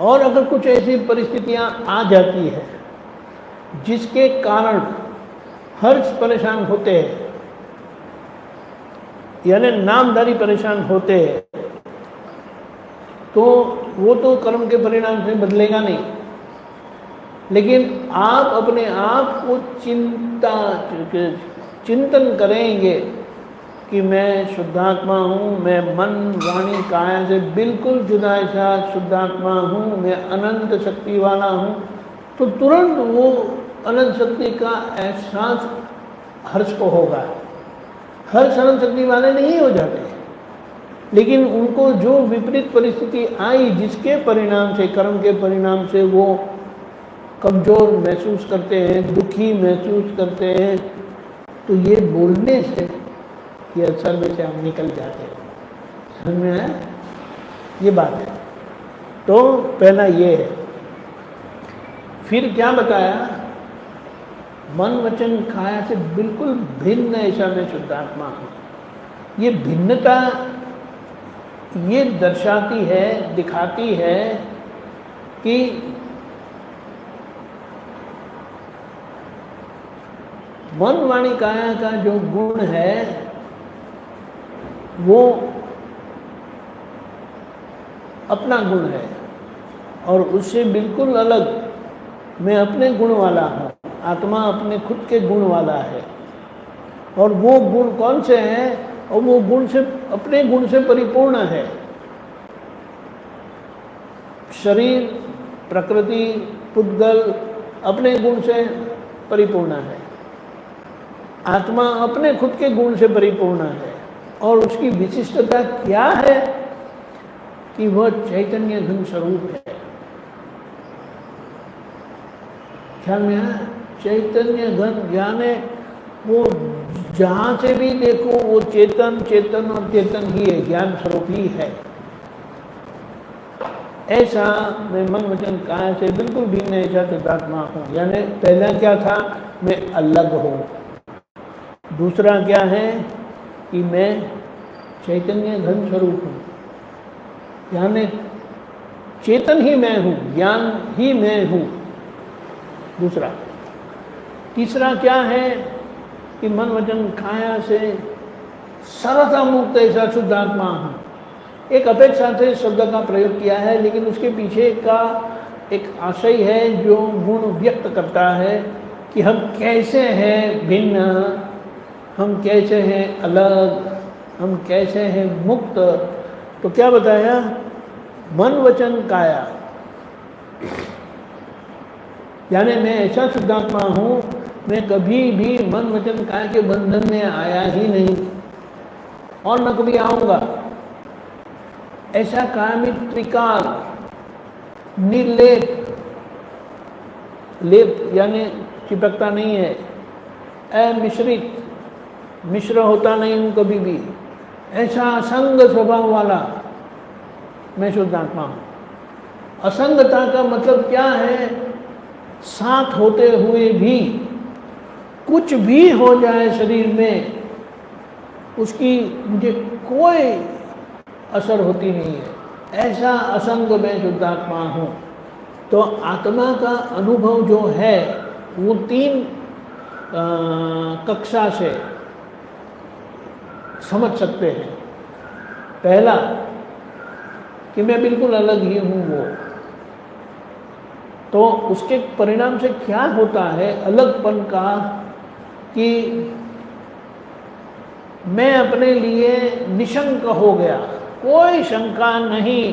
और अगर कुछ ऐसी परिस्थितियाँ आ जाती है जिसके कारण हर्ष परेशान होते हैं, यानी नामधारी परेशान होते हैं, तो वो तो कर्म के परिणाम से बदलेगा नहीं। लेकिन आप अपने आप को चिंतन करेंगे कि मैं शुद्धात्मा हूँ, मैं मन वाणी काया से बिल्कुल जुदा ऐसा शुद्धात्मा हूँ, मैं अनंत शक्ति वाला हूँ, तो तुरंत वो अनंत शक्ति का एहसास हर्ष को होगा। हर्ष अनंत शक्ति वाले नहीं हो जाते, लेकिन उनको जो विपरीत परिस्थिति आई जिसके परिणाम से, कर्म के परिणाम से वो कमज़ोर महसूस करते हैं, दुखी महसूस करते हैं, तो ये बोलने से ये असर में से हम निकल जाते हैं। समझ में आया? ये बात है। तो पहला ये है। फिर क्या बताया? मन वचन काया से बिल्कुल भिन्न ऐसा मैं शुद्धात्मा हूँ। ये भिन्नता ये दर्शाती है, दिखाती है कि मन वाणी काया का जो गुण है वो अपना गुण है और उससे बिल्कुल अलग मैं अपने गुण वाला हूँ। आत्मा अपने खुद के गुण वाला है। और वो गुण कौन से हैं? और वो गुण से, अपने गुण से परिपूर्ण है। शरीर, प्रकृति, पुद्गल अपने गुण से परिपूर्ण है। आत्मा अपने खुद के गुण से परिपूर्ण है। और उसकी विशिष्टता क्या है? कि वह चैतन्य घन स्वरूप है। ख्याल में है? चैतन्य घन, यानी वो जहाँ से भी देखो वो चेतन, चेतन और चेतन ही है, ज्ञान स्वरूप ही है। ऐसा मैं मन वचन काया से बिल्कुल भिन्न ऐसा शुद्धात्मा हूँ। यानी पहला क्या था? मैं अलग हूँ। दूसरा क्या है? कि मैं चैतन्य घन स्वरूप हूँ, यानी चेतन ही मैं हूँ, ज्ञान ही मैं हूँ। दूसरा। तीसरा क्या है? कि मन वचन काया से सर्वथा मुक्त ऐसा शुद्धात्मा हूँ। एक अपेक्षा से शब्द का प्रयोग किया है, लेकिन उसके पीछे का एक आशय है जो गुण व्यक्त करता है कि हम कैसे हैं भिन्न, हम कैसे हैं अलग, हम कैसे हैं मुक्त। तो क्या बताया? मन वचन काया, यानी मैं ऐसा शुद्धात्मा हूँ, मैं कभी भी मन वचन काया के बंधन में आया ही नहीं और न कभी आऊँगा। ऐसा कायमिक त्रिकाल, निर्लेप, लेप यानी चिपकता नहीं है, अमिश्रित, मिश्र होता नहीं हूँ कभी भी, ऐसा असंग स्वभाव वाला मैं शुद्धात्मा हूँ। असंगता का मतलब क्या है? साथ होते हुए भी कुछ भी हो जाए शरीर में, उसकी मुझे कोई असर होती नहीं है। ऐसा असंग मैं शुद्धात्मा हूँ। तो आत्मा का अनुभव जो है वो तीन कक्षा से समझ सकते हैं। पहला कि मैं बिल्कुल अलग ही हूँ वो, तो उसके परिणाम से क्या होता है अलगपन का? कि मैं अपने लिए निशंक हो गया, कोई शंका नहीं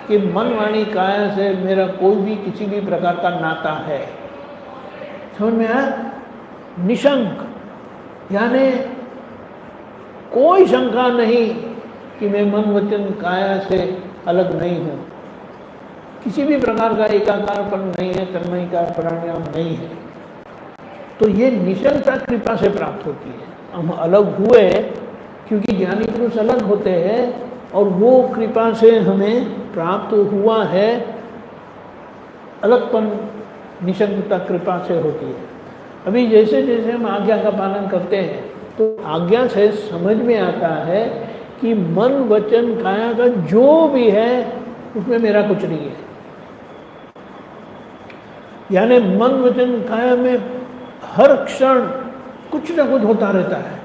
कि मन वाणी काया से मेरा कोई भी किसी भी प्रकार का नाता है। समझ में आया? निशंक, यानी कोई शंका नहीं कि मैं मन वचन काया से अलग नहीं हूँ। किसी भी प्रकार का एकाकारपन नहीं है, तन्मय का प्राणायाम नहीं है। तो ये निशंकता कृपा से प्राप्त होती है। हम अलग हुए क्योंकि ज्ञानी पुरुष अलग होते हैं और वो कृपा से हमें प्राप्त हुआ है। अलगपन निशंकता कृपा से होती है। अभी जैसे जैसे हम आज्ञा का पालन करते हैं तो आज्ञा से समझ में आता है कि मन वचन काया का जो भी है उसमें मेरा कुछ नहीं है। यानी मन वचन काया में हर क्षण कुछ ना कुछ होता रहता है,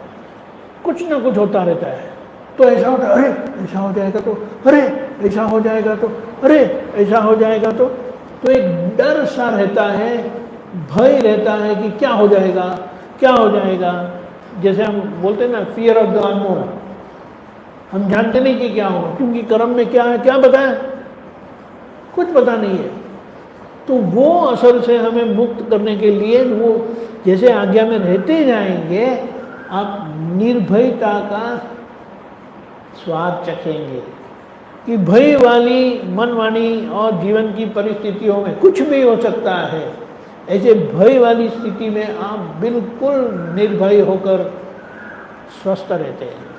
कुछ ना कुछ होता रहता है। तो ऐसा होता है, अरे ऐसा हो जाएगा तो, अरे ऐसा हो जाएगा तो, अरे ऐसा हो जाएगा तो एक डर सा रहता है, भय रहता है कि क्या हो जाएगा, क्या हो जाएगा। जैसे हम बोलते हैं ना, फियर ऑफ द अननोन। हम जानते नहीं कि क्या होगा, क्योंकि कर्म में क्या है क्या पता है, कुछ पता नहीं है। तो वो असर से हमें मुक्त करने के लिए वो जैसे आज्ञा में रहते जाएंगे, आप निर्भयता का स्वाद चखेंगे कि भय वाली मन वाणी और जीवन की परिस्थितियों में कुछ भी हो सकता है। ऐसे भय वाली स्थिति में आप बिल्कुल निर्भय होकर स्वस्थ रहते हैं।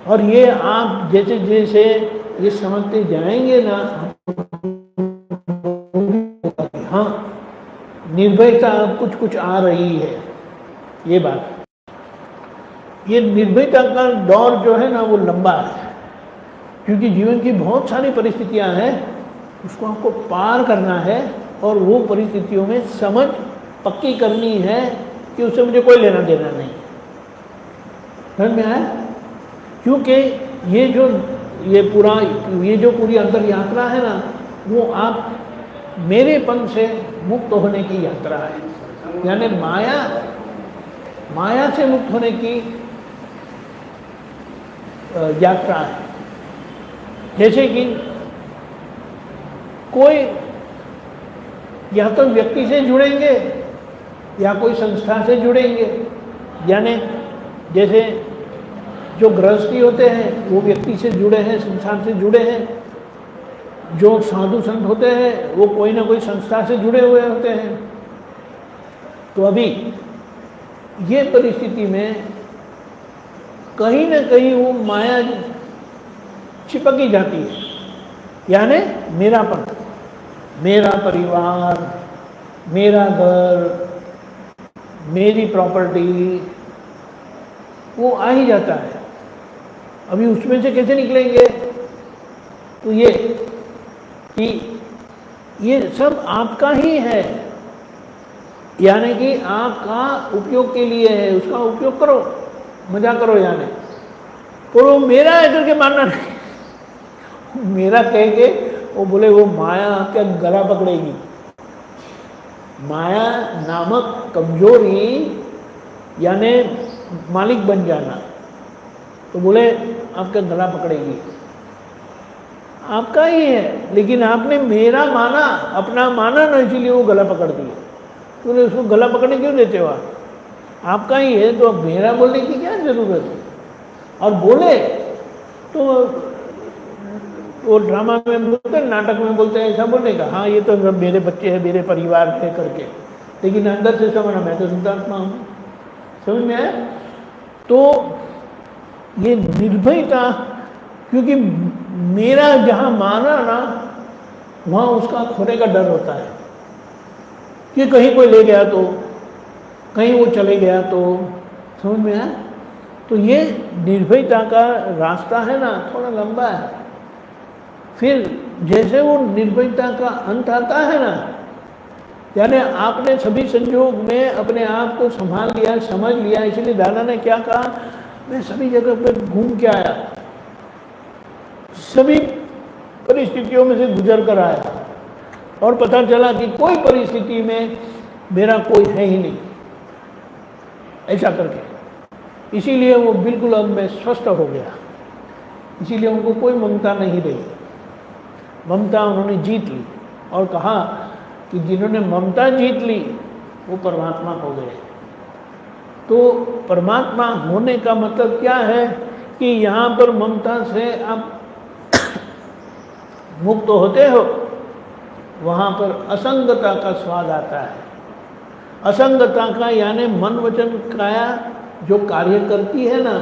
और ये आप जैसे जैसे ये समझते जाएंगे ना, हाँ निर्भयता कुछ कुछ आ रही है। ये बात, ये निर्भयता का दौर जो है ना वो लंबा है, क्योंकि जीवन की बहुत सारी परिस्थितियां हैं, उसको आपको पार करना है और वो परिस्थितियों में समझ पक्की करनी है कि उससे मुझे कोई लेना देना नहीं। समझ में आया? क्योंकि ये जो पूरी अंतर यात्रा है ना, वो आप मेरेपन से मुक्त होने की यात्रा है। यानी माया से मुक्त होने की यात्रा है। जैसे कि कोई या तो व्यक्ति से जुड़ेंगे या कोई संस्था से जुड़ेंगे। यानी जैसे जो गृहस्थी होते हैं वो व्यक्ति से जुड़े हैं, संसार से जुड़े हैं। जो साधु संत होते हैं वो कोई ना कोई संस्था से जुड़े हुए होते हैं। तो अभी ये परिस्थिति में कहीं ना कहीं वो माया चिपकी जाती है। यानी मेरापन, मेरा परिवार, मेरा घर, मेरी प्रॉपर्टी, वो आ ही जाता है। अभी उसमें से कैसे निकलेंगे? तो ये कि ये सब आपका ही है, यानी कि आपका उपयोग के लिए है, उसका उपयोग करो, मजा करो। यानी तो वो मेरा है करके मानना नहीं। मेरा कह के वो बोले वो माया आपका गला पकड़ेगी। माया नामक कमजोरी यानी मालिक बन जाना, तो बोले आपका गला पकड़ेगी। आपका ही है, लेकिन आपने मेरा माना, अपना माना ना, इसीलिए वो गला पकड़ दिया। तो उसको गला पकड़ने क्यों देते हो आप? आपका ही है तो अब मेरा बोलने की क्या जरूरत है? और बोले तो वो ड्रामा में बोलते हैं, नाटक में बोलते हैं ऐसा बोलने का, हाँ ये तो मेरे बच्चे हैं, मेरे परिवार है करके, लेकिन अंदर से समझना मैं तो शुद्धात्मा हूँ। समझ में आया? तो ये निर्भयता, क्योंकि मेरा जहाँ माना ना वहाँ उसका खोने का डर होता है कि कहीं कोई ले गया तो, कहीं वो चले गया तो। समझ में आया? तो ये निर्भयता का रास्ता है ना, थोड़ा लंबा है। फिर जैसे वो निर्भयता का अंत आता है ना, यानी आपने सभी संयोग में अपने आप को संभाल लिया, समझ लिया। इसलिए दादा ने क्या कहा, मैं सभी जगह पर घूम के आया, सभी परिस्थितियों में से गुजर कर आया और पता चला कि कोई परिस्थिति में मेरा कोई है ही नहीं, ऐसा करके। इसीलिए वो बिल्कुल अब मैं स्वस्थ हो गया। इसीलिए उनको कोई ममता नहीं रही, ममता उन्होंने जीत ली और कहा कि जिन्होंने ममता जीत ली वो परमात्मा हो गए। तो परमात्मा होने का मतलब क्या है कि यहाँ पर ममता से आप मुक्त होते हो, वहाँ पर असंगता का स्वाद आता है। असंगता का यानी मन वचन काया जो कार्य करती है ना,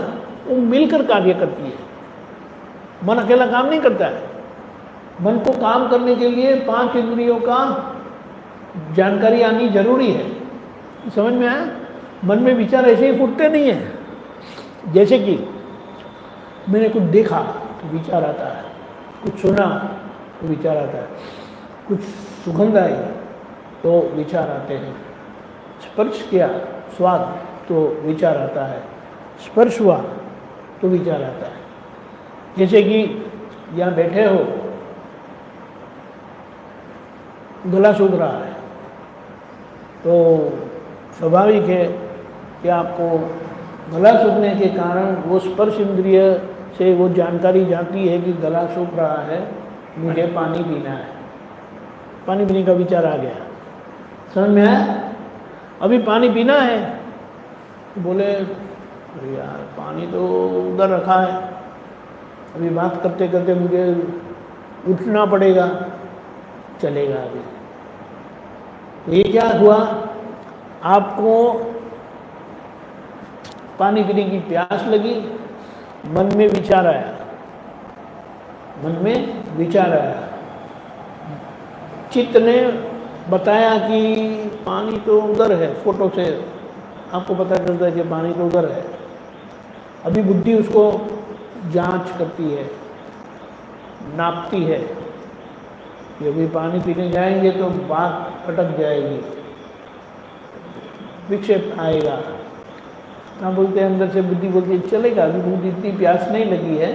वो मिलकर कार्य करती है। मन अकेला काम नहीं करता है। मन को काम करने के लिए 5 इंद्रियों का जानकारी आनी जरूरी है। समझ में आया? मन में विचार ऐसे ही फूटते नहीं है। जैसे कि मैंने कुछ देखा तो विचार आता है, कुछ सुना तो विचार आता है, कुछ सुगंध आई तो विचार आते हैं, स्पर्श किया स्वाद तो विचार आता है, स्पर्श हुआ तो विचार आता है। जैसे कि यहाँ बैठे हो, गला सूख रहा है तो स्वाभाविक है कि आपको गला सूखने के कारण वो स्पर्श इंद्रिय से वो जानकारी जाती है कि गला सूख रहा है, मुझे पानी पीना है। पानी पीने का विचार आ गया, समझ में आया? अभी पानी पीना है, बोले अरे यार पानी तो उधर रखा है, अभी बात करते करते मुझे उठना पड़ेगा, चलेगा अभी। तो ये क्या हुआ, आपको पानी पीने की प्यास लगी, मन में विचार आया, मन में विचार आया, चित्त ने बताया कि पानी तो उधर है, फोटो से आपको पता चलता है कि पानी तो उधर है। अभी बुद्धि उसको जांच करती है, नापती है कि अभी पानी पीने जाएंगे तो बात अटक जाएगी, विक्षेप आएगा। क्या बोलते हैं, अंदर से बुद्धि बोलती है चलेगा, अभी मुझे इतनी प्यास नहीं लगी है,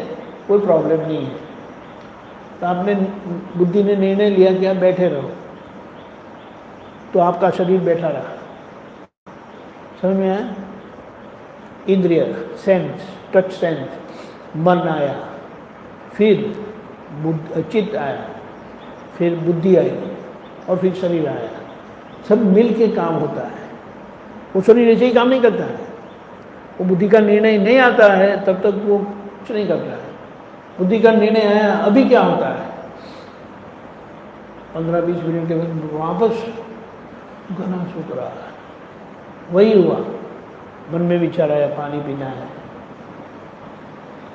कोई प्रॉब्लम नहीं है। तो आपने बुद्धि ने निर्णय लिया कि आप बैठे रहो, तो आपका शरीर बैठा रहा। समझ में आया? इंद्रिय सेंस, टच सेंस, मन आया, फिर चित्त आया, फिर बुद्धि आई और फिर शरीर आया। सब मिल के काम होता है। वो शरीर ऐसे ही काम नहीं करता है, वो बुद्धि का निर्णय नहीं आता है तब तक वो कुछ नहीं करता है। बुद्धि का निर्णय आया, अभी क्या होता है, 15-20 मिनट के बाद वापस गला सूख रहा है। वही हुआ, मन में विचार आया पानी पीना है,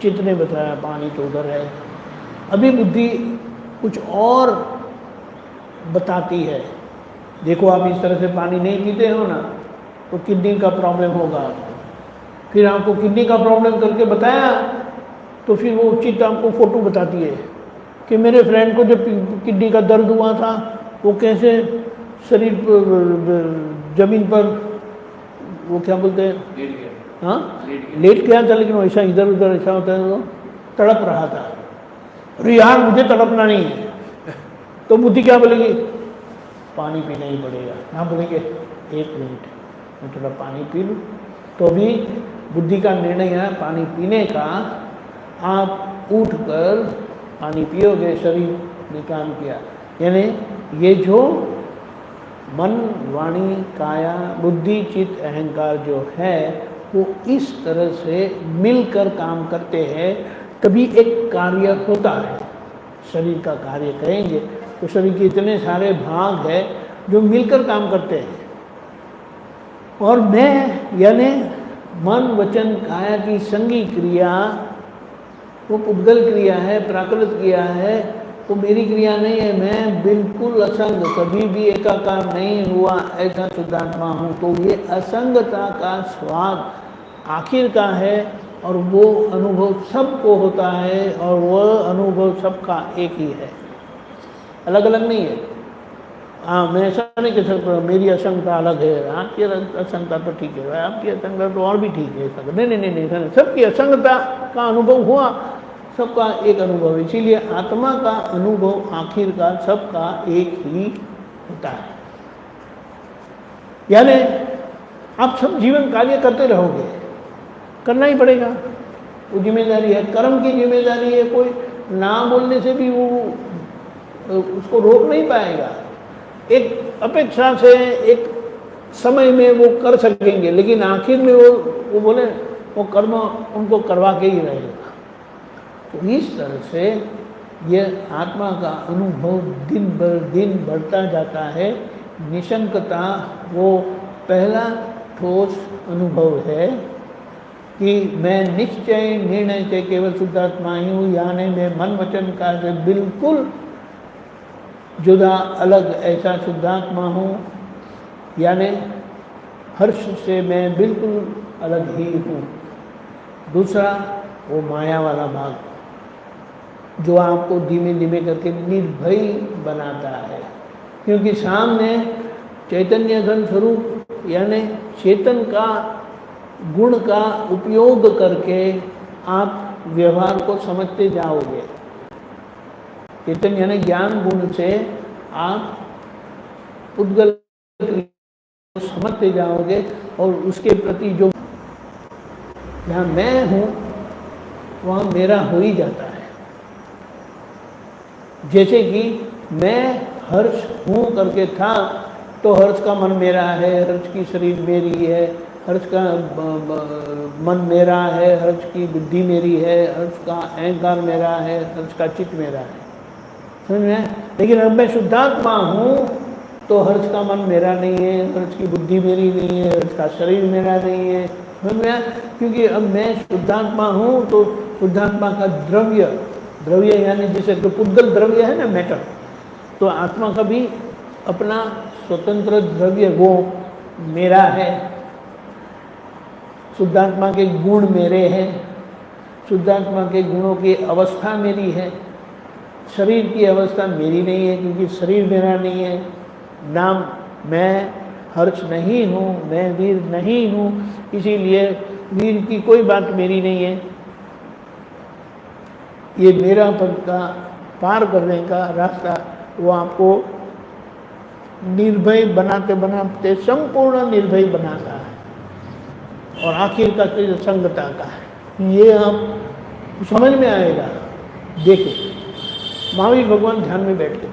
चित्त ने बताया पानी तो उधर है। अभी बुद्धि कुछ और बताती है, देखो आप इस तरह से पानी नहीं पीते हो ना तो किडनी का प्रॉब्लम होगा आपको। फिर आपको किडनी का प्रॉब्लम करके बताया तो फिर वो चित्त आपको फोटो बताती है कि मेरे फ्रेंड को जब किडनी का दर्द हुआ था वो कैसे शरीर जमीन पर वो क्या बोलते हैं, हाँ लेट गया था, लेकिन वैसा इधर उधर ऐसा होता है, वो तड़प रहा था। अरे यार मुझे तड़पना नहीं है, तो बुद्धि क्या बोलेगी, पानी पीना ही पड़ेगा। यहाँ बोलेंगे 1 मिनट मैं थोड़ा पानी पी लूँ, तो भी बुद्धि का निर्णय है पानी पीने का। आप उठकर पानी पियोगे, शरीर ने काम किया। यानी ये जो मन, वाणी, काया, बुद्धि, चित्त, अहंकार जो है वो इस तरह से मिलकर काम करते हैं, तभी एक कार्य होता है। शरीर का कार्य करेंगे तो शरीर के इतने सारे भाग हैं जो मिलकर काम करते हैं। और मैं यानी मन, वचन, काया की संगी क्रिया वो पुद्गल क्रिया है, प्राकृत क्रिया है, वो मेरी क्रिया नहीं है। मैं बिल्कुल असंग, कभी भी एकाकार नहीं हुआ ऐसा शुद्धात्मा हूँ। तो ये असंगता का स्वाद आखिर का है और वो अनुभव सबको होता है और वह अनुभव सबका एक ही है, अलग अलग नहीं है। हाँ, मैं ऐसा नहीं कह सकता मेरी असंगता अलग है, आपकी असंगता तो ठीक है, आपकी असंगता तो और भी ठीक है। नहीं नहीं नहीं नहीं, सबकी असंगता का अनुभव हुआ, सबका एक अनुभव। इसीलिए आत्मा का अनुभव आखिरकार सबका एक ही होता है। यानी आप सब जीवन कार्य करते रहोगे, करना ही पड़ेगा, वो जिम्मेदारी है, कर्म की जिम्मेदारी है। कोई ना बोलने से भी वो उसको रोक नहीं पाएगा। एक अपेक्षा से, एक समय में वो कर सकेंगे, लेकिन आखिर में वो बोले वो कर्म उनको करवा के ही रहेगा। तो इस तरह से ये आत्मा का अनुभव दिन भर दिन बढ़ता जाता है। निशंकता वो पहला ठोस अनुभव है कि मैं निश्चय निर्णय से केवल शुद्धात्मा ही हूँ, यानी मैं मन वचन का से बिल्कुल जुदा अलग ऐसा शुद्धात्मा हूँ, यानी हर्ष से मैं बिल्कुल अलग ही हूँ। दूसरा वो माया वाला भाग जो आपको धीमे धीमे करके निर्भय बनाता है, क्योंकि सामने चैतन्य घन स्वरूप यानी चेतन का गुण का उपयोग करके आप व्यवहार को समझते जाओगे। चैतन्य यानी ज्ञान गुण से आप उद्गल को समझते जाओगे और उसके प्रति जो जहाँ मैं हूँ वहाँ मेरा हो ही जाता है। जैसे कि मैं हर्ष हूँ करके था तो हर्ष का मन मेरा है, हर्ष की शरीर मेरी है, हर्ष का मन मेरा है, हर्ष की बुद्धि मेरी है, हर्ष का अहंकार मेरा है, हर्ष का चित्त मेरा है, समझ में। लेकिन अब मैं शुद्धात्मा हूँ तो हर्ष का मन मेरा नहीं है, हर्ष की बुद्धि मेरी नहीं है, हर्ष का शरीर मेरा नहीं है, समझ में। क्योंकि अब मैं शुद्धात्मा हूँ तो शुद्धात्मा का द्रव्य यानी जैसे तो पुद्गल द्रव्य है ना, मैटर, तो आत्मा का भी अपना स्वतंत्र द्रव्य वो मेरा है। शुद्धात्मा के गुण मेरे हैं, शुद्धात्मा के गुणों की अवस्था मेरी है। शरीर की अवस्था मेरी नहीं है क्योंकि शरीर मेरा नहीं है। नाम मैं हर्ष नहीं हूँ, मैं वीर नहीं हूँ, इसीलिए वीर की कोई बात मेरी नहीं है। ये मेरा पद का पार करने का रास्ता वो आपको निर्भय बनाते बनाते संपूर्ण निर्भय बनाता है और आखिर का तो संगता का है। ये आप समझ में आएगा। देखिए महावीर भगवान ध्यान में बैठे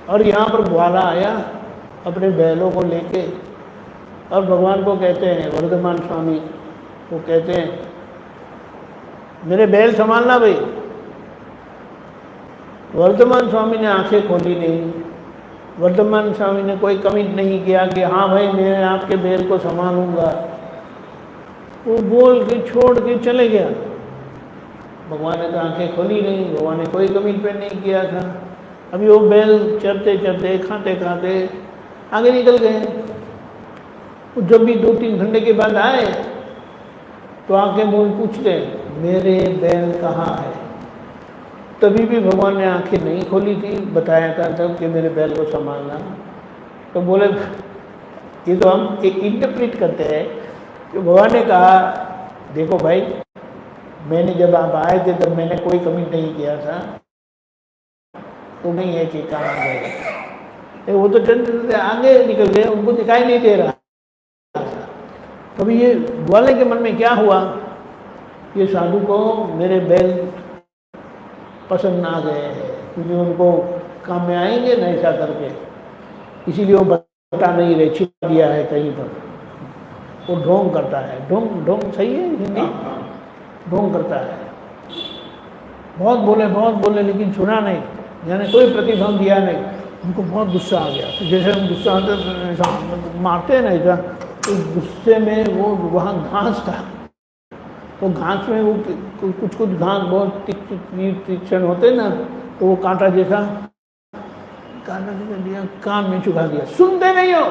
और यहाँ पर ग्वाला आया अपने बैलों को लेके और भगवान को कहते हैं, वर्धमान स्वामी को कहते हैं मेरे बैल संभालना भाई। वर्धमान स्वामी ने आंखें खोली नहीं, वर्धमान स्वामी ने कोई कमिट नहीं किया कि हाँ भाई मैं आपके बैल को संभालूंगा। वो बोल के छोड़ के चले गया। भगवान ने तो आंखें खोली नहीं, भगवान ने कोई कमिटमेंट नहीं किया था। अभी वो बैल चरते चरते खाते खाते आगे निकल गए। जब भी 2-3 घंटे के बाद आए तो आके बोल पूछते मेरे बैल कहाँ है। तभी भी भगवान ने आंखें नहीं खोली थी, बताया था तब कि मेरे बैल को संभालना। तो बोले ये तो हम एक इंटरप्रेट करते हैं कि भगवान ने कहा देखो भाई मैंने जब आप आए थे तब मैंने कोई कमिट नहीं किया था, तो नहीं है कि कहाँ गए। वो तो चंद्र आगे निकल गए, उनको दिखाई नहीं दे रहा। अभी ये ग्वाले के मन में क्या हुआ, ये साधु को मेरे बैल पसंद ना गए हैं क्योंकि उनको काम में आएंगे न ऐसा करके, इसीलिए वो बता नहीं रहे, छिपा दिया है कहीं पर। वो ढोंग करता है, ढोंग सही है हिंदी, ढोंग करता है। बहुत बोले लेकिन सुना नहीं, यानी कोई प्रतिभा दिया नहीं। उनको बहुत गुस्सा आ गया। तो जैसे हम गुस्सा आते मारते हैं ना ऐसा, तो गुस्से में वो वहाँ घास था, तो घास में वो कुछ घास बहुत तीक्ष्ण होते ना, तो वो कांटा जैसा दिया, कान में चुभा दिया। सुनते नहीं हो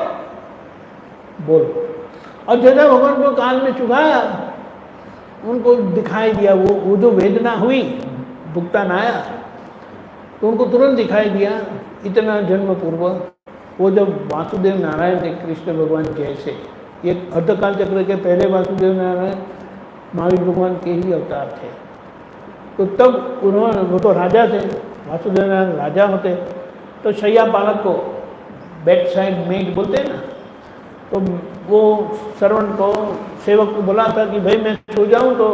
बोल। और जैसा भगवान को कान में चुभाया उनको दिखाई दिया, वो जो वेदना हुई, भुगतान आया, तो उनको तुरंत दिखाई दिया इतना जन्म पूर्व वो जब वासुदेव नारायण थे कृष्ण भगवान जैसे, ये अर्धकाल चक्र के पहले वासुदेव नारायण महावीर भगवान के ही अवतार थे। तो तब उन्होंने, वो तो राजा थे, वासुदेव नारायण राजा होते, तो शैया पालक को बैक साइड मेड बोलते हैं ना, तो वो श्रवण को सेवक को बोला था कि भाई मैं सो जाऊं तो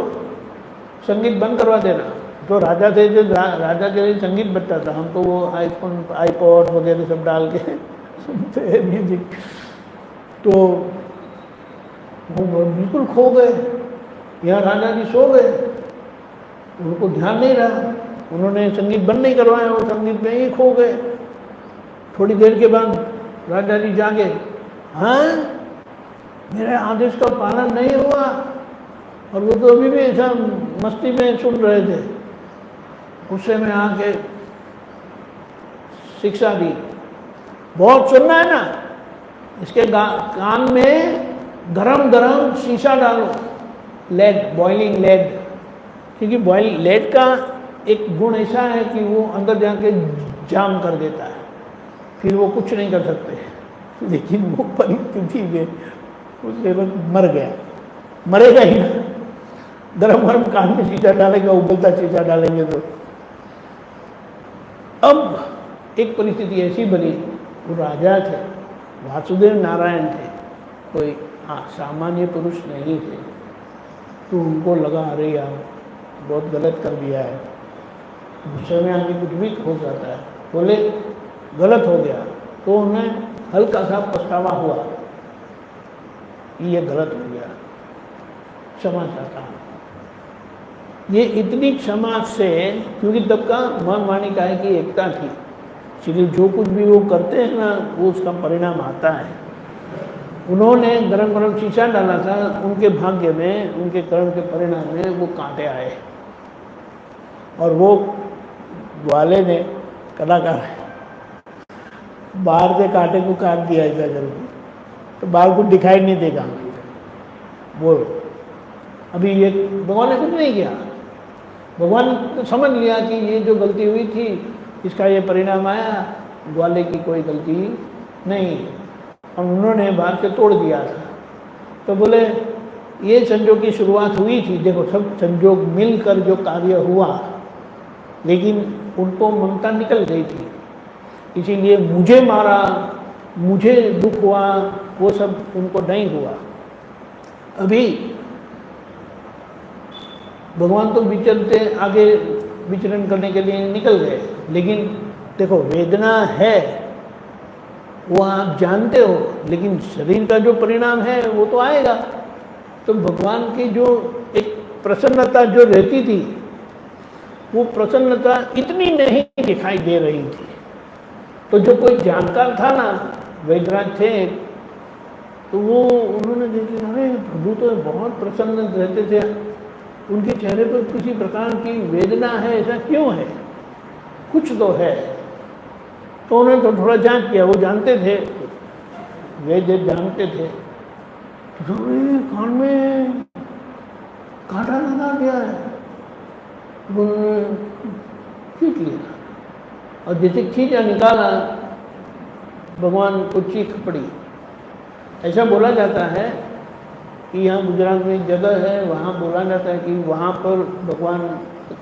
संगीत बंद करवा देना। तो राजा थे, जो राजा के लिए संगीत बजता था, हमको वो आईफोन आईपॉड वगैरह सब डाल के सुनते हैं म्यूजिक। तो वो बिल्कुल खो गए। यहाँ राजा जी सो गए, उनको ध्यान नहीं रहा, उन्होंने संगीत बंद नहीं करवाया, वो संगीत में ही खो गए। थोड़ी देर के बाद राजा जी जागे, हाँ मेरे आदेश का पालन नहीं हुआ, और वो तो अभी भी ऐसा मस्ती में सुन रहे थे। गुस्से में आके शिक्षा दी, बहुत सुनना है ना, इसके कान में गरम गरम शीशा डालो, लेड, बॉइलिंग लेड, क्योंकि बॉइल लेड का एक गुण ऐसा है कि वो अंदर जाके जाम कर देता है, फिर वो कुछ नहीं कर सकते। लेकिन वो परिस्थिति में उसके बाद मर गया, मरेगा ही ना, गरम गरम कान में शीशा डालेगा, उबलता शीशा डालेंगे तो। अब एक परिस्थिति ऐसी बनी, वो राजा थे, वासुदेव नारायण थे, कोई सामान्य पुरुष नहीं थे। तो उनको लगा अरे यार बहुत गलत कर दिया है, गुस्से में आके कुछ भी हो जाता है, बोले गलत हो गया। तो उन्हें हल्का सा पछतावा हुआ, ये गलत हो गया, क्षमा चाहता हूँ। ये इतनी क्षमा से, क्योंकि तब का मन वाणी काया की एकता थी, इसलिए जो कुछ भी वो करते हैं ना वो उसका परिणाम आता है। उन्होंने गरम गरम शीशा डाला था, उनके भाग्य में, उनके कर्म के परिणाम में वो कांटे आए, और वो वाले ने, कलाकार बाहर से कांटे को काट दिया इधर जल्दी, तो बाहर को दिखाई नहीं देगा। बोल अभी ये भगवान ने कुछ नहीं किया, भगवान तो समझ लिया कि ये जो गलती हुई थी इसका ये परिणाम आया, ग्वाले की कोई गलती नहीं है, और उन्होंने बाहर से तोड़ दिया था। तो बोले ये संजोग की शुरुआत हुई थी, देखो सब संजोग मिलकर जो कार्य हुआ, लेकिन उनको ममता निकल गई थी, इसीलिए मुझे मारा, मुझे दुख हुआ, वो सब उनको नहीं हुआ। अभी भगवान तो विचरते आगे विचरण करने के लिए निकल गए, लेकिन देखो वेदना है वो आप जानते हो, लेकिन शरीर का जो परिणाम है वो तो आएगा। तो भगवान की जो एक प्रसन्नता जो रहती थी, वो प्रसन्नता इतनी नहीं दिखाई दे रही थी। तो जो कोई जानकार था ना, वैद्यराज थे, तो वो उन्होंने देखा अरे प्रभु तो बहुत प्रसन्न रहते थे, उनके चेहरे पर किसी प्रकार की वेदना है, ऐसा क्यों है, कुछ तो है। तो उन्होंने तो थोड़ा जांच किया, वो जानते थे, वैद्य जानते थे, तो कान में कांटा लगा दिया है, उन्होंने खींच लिया, और जैसे खींचा निकाला भगवान को चीख पड़ी। ऐसा बोला जाता है कि यहाँ गुजरात में एक जगह है, वहाँ बोला जाता है कि वहाँ पर भगवान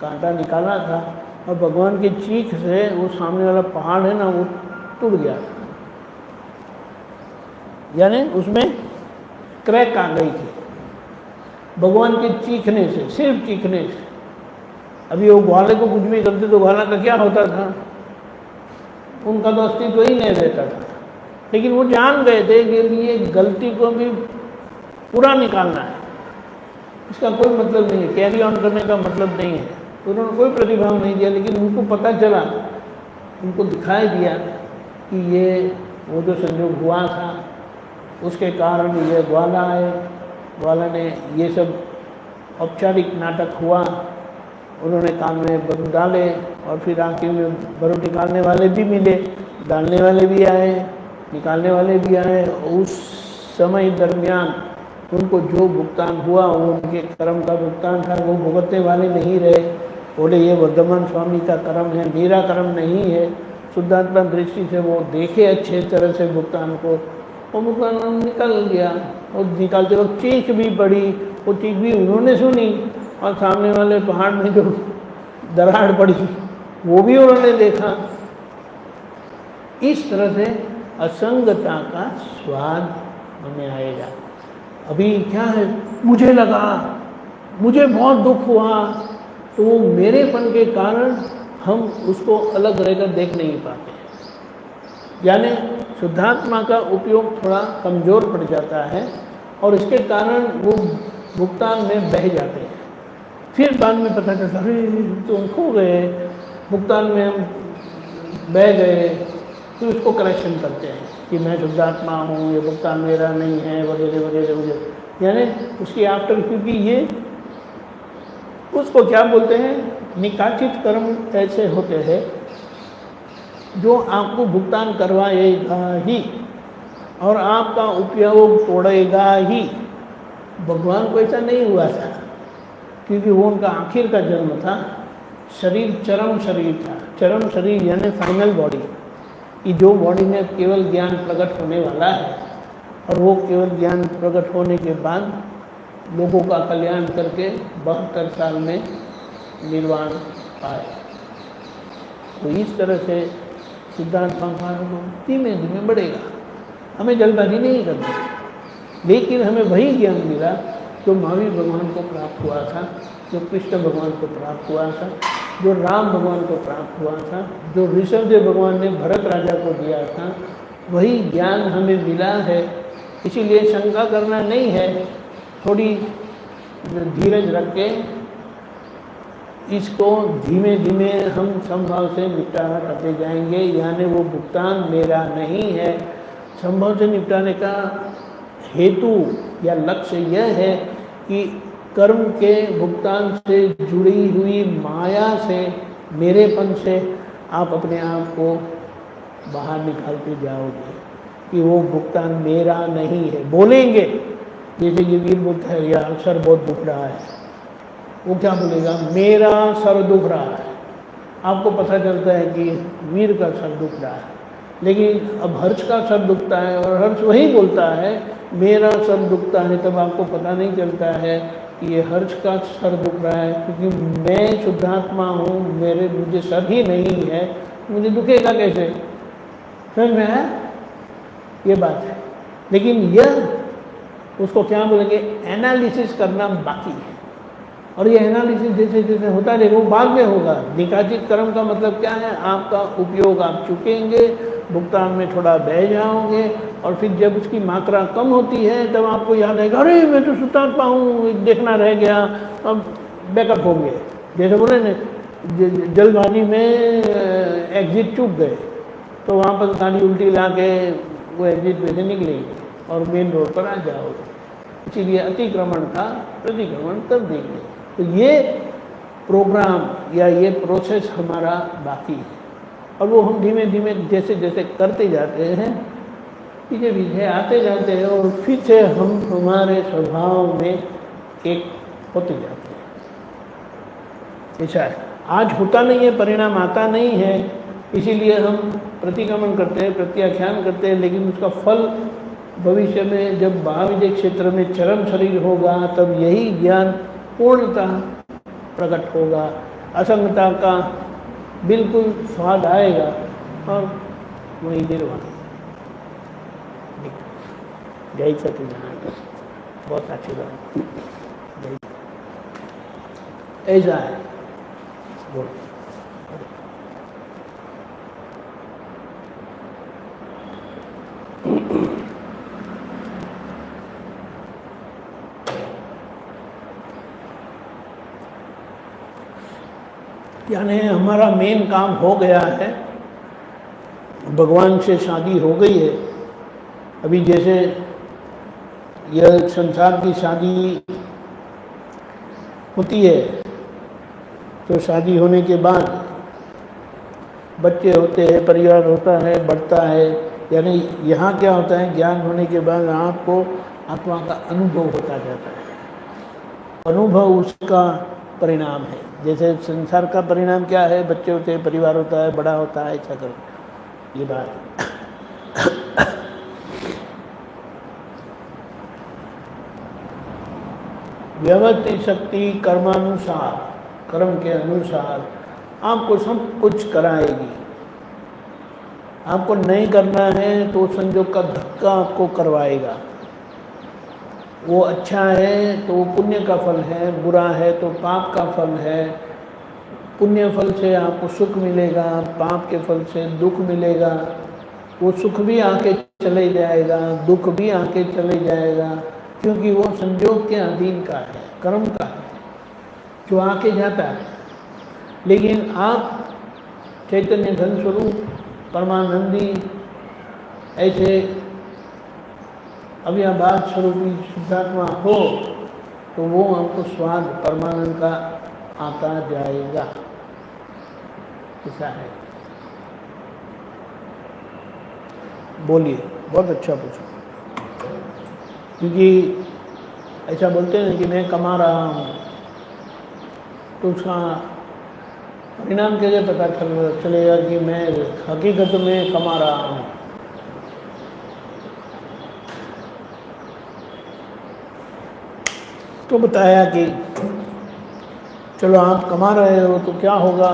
कांटा निकाला था, और भगवान की चीख से वो सामने वाला पहाड़ है ना वो टूट गया था, यानी उसमें क्रैक आ गई थी भगवान के चीखने से, सिर्फ चीखने से। अभी वो ग्वाले को कुछ भी करते तो ग्वाला का क्या होता था, उनका तो अस्तित्व ही नहीं रहता था। लेकिन वो जान गए थे कि ये गलती को भी पूरा निकालना है, इसका कोई मतलब नहीं है, कैरी ऑन करने का मतलब नहीं है। तो उन्होंने कोई प्रतिभाव नहीं दिया, लेकिन उनको पता चला, उनको दिखाई दिया कि ये वो जो संयोग हुआ था उसके कारण ये ग्वाला है, ग्वाला ने ये सब औपचारिक नाटक हुआ, उन्होंने कान में बरू डाले, और फिर आखिर में बरू निकालने वाले भी मिले, डालने वाले भी आए, निकालने वाले भी आए। उस समय दरमियान उनको जो भुगतान हुआ वो उनके कर्म का भुगतान था, वो भुगतने वाले नहीं रहे। बोले ये वर्धमान स्वामी का कर्म है, मेरा कर्म नहीं है। शुद्धात्मा दृष्टि से वो देखे अच्छे तरह से भुगतान को, वो भुगतान निकल गया। और निकालते वक्त चीख भी पड़ी, वो चीख भी उन्होंने सुनी, और सामने वाले पहाड़ में जो दरार पड़ी वो भी उन्होंने देखा। इस तरह से असंगता का स्वाद हमें आएगा। अभी क्या है, मुझे लगा, मुझे बहुत दुख हुआ, तो वो मेरेपन के कारण हम उसको अलग रहकर देख नहीं पाते। यानी शुद्धात्मा का उपयोग थोड़ा कमज़ोर पड़ जाता है और इसके कारण वो भुगतान में बह जाते हैं। फिर बाद में पता चलता अरे तो हम खो गए, भुगतान में हम बह गए, फिर उसको करेक्शन करते हैं कि मैं शुद्धात्मा हूँ, ये भुगतान मेरा नहीं है, वगैरह वगैरह वगैरह। यानी उसकी आफ्टर, क्योंकि ये उसको क्या बोलते हैं, निकाचित कर्म ऐसे होते हैं जो आपको भुगतान करवाएगा ही और आपका उपयोग तोड़ेगा ही। भगवान को ऐसा नहीं हुआ था, क्योंकि वो उनका आखिर का जन्म था। शरीर चरम शरीर था, चरम शरीर यानी फाइनल बॉडी, कि जो बॉडी में केवल ज्ञान प्रकट होने वाला है और वो केवल ज्ञान प्रकट होने के बाद लोगों का कल्याण करके 72 साल में निर्वाण पाए। तो इस तरह से सिद्धांत अनुभव धीमे धीमे बढ़ेगा। हमें जल्दबाजी नहीं करनी, लेकिन हमें वही ज्ञान मिला जो महावीर भगवान को प्राप्त हुआ था, जो कृष्ण भगवान को प्राप्त हुआ था, जो राम भगवान को प्राप्त हुआ था, जो ऋषभदेव भगवान ने भरत राजा को दिया था, वही ज्ञान हमें मिला है। इसीलिए शंका करना नहीं है, थोड़ी धीरज रख के इसको धीमे धीमे हम संभव से निपटारा करते जाएंगे। यानी वो भुगतान मेरा नहीं है। संभव से निपटाने का हेतु या लक्ष्य यह है कि कर्म के भुगतान से जुड़ी हुई माया से, मेरेपन से आप अपने आप को बाहर निकालते जाओगे कि वो भुगतान मेरा नहीं है। बोलेंगे जैसे ये वीर बोलता है यार सर बहुत दुख रहा है, वो क्या बोलेगा, मेरा सर दुख रहा है। आपको पता चलता है कि वीर का सर दुख रहा है, लेकिन अब हर्ष का सर दुखता है और हर्ष वही बोलता है मेरा सर दुखता है। तब आपको पता नहीं चलता है कि ये हर्ष का सर दुख रहा है, क्योंकि मैं शुद्धात्मा हूँ, मुझे सर ही नहीं है, मुझे दुखेगा कैसे। समझ में है, ये बात है। लेकिन यह उसको क्या बोलेंगे, एनालिसिस करना बाकी है। और ये एनालिसिस जैसे जैसे होता रहेगा वो बाद में होगा। निकाचित कर्म का मतलब क्या है, आपका उपयोग आप चुकेंगे, भुगतान में थोड़ा बह जाओगे, और फिर जब उसकी मात्रा कम होती है तब आपको याद आएगा अरे मैं तो शुद्धात्मा हूँ, देखना रह गया, अब बैकअप हो गए। जैसे बोले न जल्दबाजी में एग्जिट चूक गए तो वहाँ पर गाड़ी उल्टी ला के वो एग्जिट में से निकलेंगे और मेन रोड पर आ जाओगे। इसीलिए अतिक्रमण का प्रतिक्रमण कर देंगे। तो ये प्रोग्राम या ये प्रोसेस हमारा बाकी है, और वो हम धीमे धीमे जैसे जैसे करते जाते हैं, पीछे पीछे आते जाते हैं, और फिर से हम हमारे स्वभाव में एक होते जाते हैं। ऐसा है, आज होता नहीं है, परिणाम आता नहीं है, इसीलिए हम प्रतिक्रमण करते हैं, प्रत्याख्यान करते हैं, लेकिन उसका फल भविष्य में जब महाविद्य क्षेत्र में चरम शरीर होगा तब यही ज्ञान पूर्णतः प्रकट होगा। असंगता का बिल्कुल स्वाद आएगा और वही निर्वाण। जय सच्चिदानंद, बहुत अच्छी बात। ऐसा है, बोल यानी हमारा मेन काम हो गया है, भगवान से शादी हो गई है। अभी जैसे यह संसार की शादी होती है तो शादी होने के बाद बच्चे होते हैं, परिवार होता है, बढ़ता है। यानी यहाँ क्या होता है, ज्ञान होने के बाद आपको आत्मा का अनुभव होता जाता है। अनुभव उसका परिणाम है। जैसे संसार का परिणाम क्या है, बच्चे होते हैं, परिवार होता है, बड़ा होता है, ऐसा करो, ये बात। व्यवस्थित शक्ति कर्मानुसार, कर्म के अनुसार आपको सब कुछ कराएगी। आपको नहीं करना है तो संयोग का धक्का आपको करवाएगा। वो अच्छा है तो वो पुण्य का फल है, बुरा है तो पाप का फल है। पुण्य फल से आपको सुख मिलेगा, पाप के फल से दुख मिलेगा। वो सुख भी आके चले जाएगा, दुख भी आके चले जाएगा, क्योंकि वो संयोग के अधीन का है, कर्म का है, जो आके जाता है। लेकिन आप चैतन्य घन स्वरूप परमानंदी ऐसे अव्यभाव स्वरूपी शुद्धात्मा हो तो वो हमको स्वाद परमानंद का आता जाएगा। ऐसा है। बोलिए, बहुत अच्छा पूछा। क्योंकि ऐसा बोलते हैं कि मैं कमा रहा हूँ, तो उसका परिणाम कैसे पता चलेगा कि मैं हकीकत में कमा रहा हूँ? तो बताया कि चलो आप कमा रहे हो तो क्या होगा,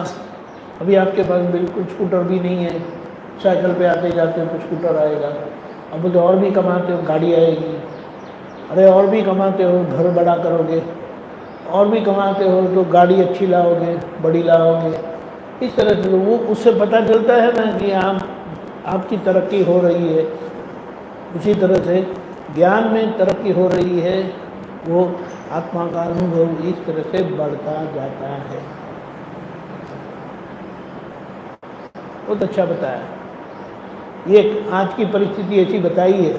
अभी आपके पास बिल्कुल स्कूटर भी नहीं है, साइकिल पे आते जाते हो तो स्कूटर आएगा। अब तो और भी कमाते हो, गाड़ी आएगी। अरे और भी कमाते हो, घर बड़ा करोगे। और भी कमाते हो तो गाड़ी अच्छी लाओगे, बड़ी लाओगे। इस तरह से वो उससे पता चलता है ना कि आपकी तरक्की हो रही है। उसी तरह से ज्ञान में तरक्की हो रही है, वो आत्मा का अनुभव इस तरह से बढ़ता जाता है। बहुत अच्छा बताया। ये आज की परिस्थिति ऐसी बताई है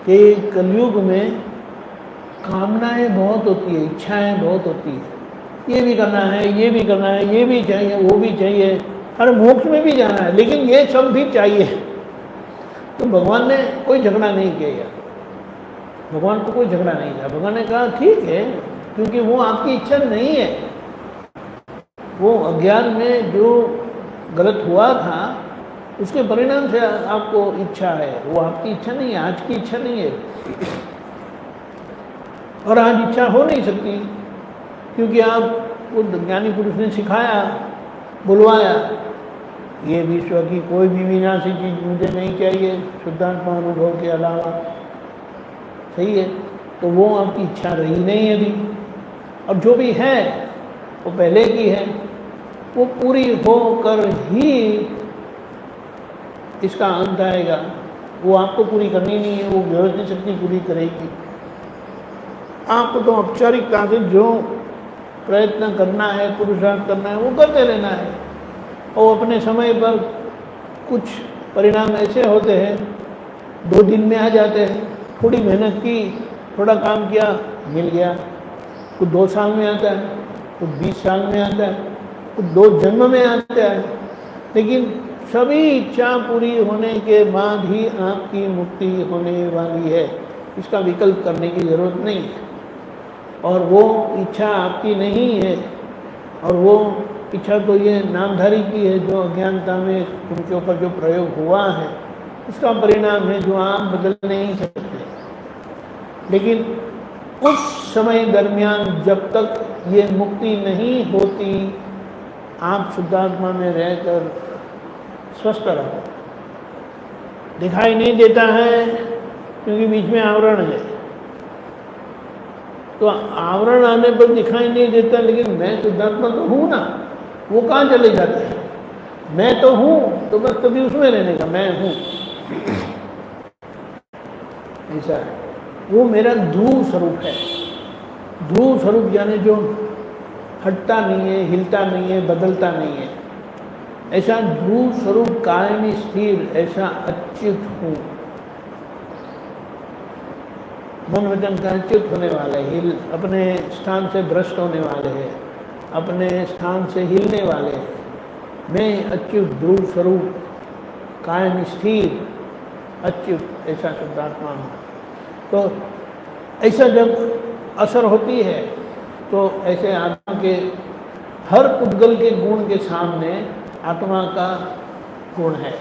कि कलयुग में कामनाएं बहुत होती है, इच्छाएं बहुत होती है। ये भी करना है, ये भी करना है, ये भी चाहिए, वो भी चाहिए, अरे मोक्ष में भी जाना है, लेकिन ये सब भी चाहिए। तो भगवान ने कोई झगड़ा नहीं किया, भगवान को कोई झगड़ा नहीं था। भगवान ने कहा ठीक है, क्योंकि वो आपकी इच्छा नहीं है। वो अज्ञान में जो गलत हुआ था उसके परिणाम से आपको इच्छा है, वो आपकी इच्छा नहीं है, आज की इच्छा नहीं है। और आज इच्छा हो नहीं सकती, क्योंकि आपको ज्ञानी पुरुष ने सिखाया, बुलवाया, ये विश्व की कोई भी विनाशी चीज़ मुझे नहीं चाहिए शुद्धात्मा अनुभव के अलावा। सही है, तो वो आपकी इच्छा रही नहीं अभी। और जो भी है वो पहले की है, वो पूरी होकर ही इसका अंत आएगा। वो आपको पूरी करनी नहीं है, वो व्यवस्थित शक्ति पूरी करेगी। आपको तो औपचारिकता से जो प्रयत्न करना है, पुरुषार्थ करना है, वो करते रहना है। और अपने समय पर कुछ परिणाम ऐसे होते हैं 2 दिन में आ जाते हैं। थोड़ी मेहनत की, थोड़ा काम किया, मिल गया। कुछ 2 साल में आता है, कुछ 20 साल में आता है, कुछ 2 जन्म में आता है। लेकिन सभी इच्छा पूरी होने के बाद ही आपकी मुक्ति होने वाली है। इसका विकल्प करने की ज़रूरत नहीं है। और वो इच्छा आपकी नहीं है, और वो इच्छा तो ये नामधारी की है, जो अज्ञानता में उनके ऊपर जो प्रयोग हुआ है उसका परिणाम है, जो आप बदल नहीं सकते। लेकिन उस समय दरमियान जब तक ये मुक्ति नहीं होती, आप शुद्धात्मा में रहकर स्वस्थ रहो। दिखाई नहीं देता है क्योंकि बीच में आवरण है, तो आवरण आने पर दिखाई नहीं देता, लेकिन मैं शुद्धात्मा तो हूँ ना, वो कहाँ चले जाते हैं? मैं तो हूँ, तो बस तभी उसमें रहने का मैं हूँ। ऐसा है, वो मेरा ध्रुव स्वरूप है। ध्रुव स्वरूप यानी जो हटता नहीं है, हिलता नहीं है, बदलता नहीं है, ऐसा ध्रुव स्वरूप कायमी स्थिर, ऐसा अच्युत हूँ। मन वचन का अच्युत होने वाले, हिल अपने स्थान से भ्रष्ट होने वाले हैं, अपने स्थान से हिलने वाले हैं। मैं अच्युत ध्रुव स्वरूप कायम स्थिर अच्युत, ऐसा शुद्धात्मा हूँ। तो ऐसा जब असर होती है तो ऐसे आत्मा के हर पुद्गल के गुण के सामने आत्मा का गुण है।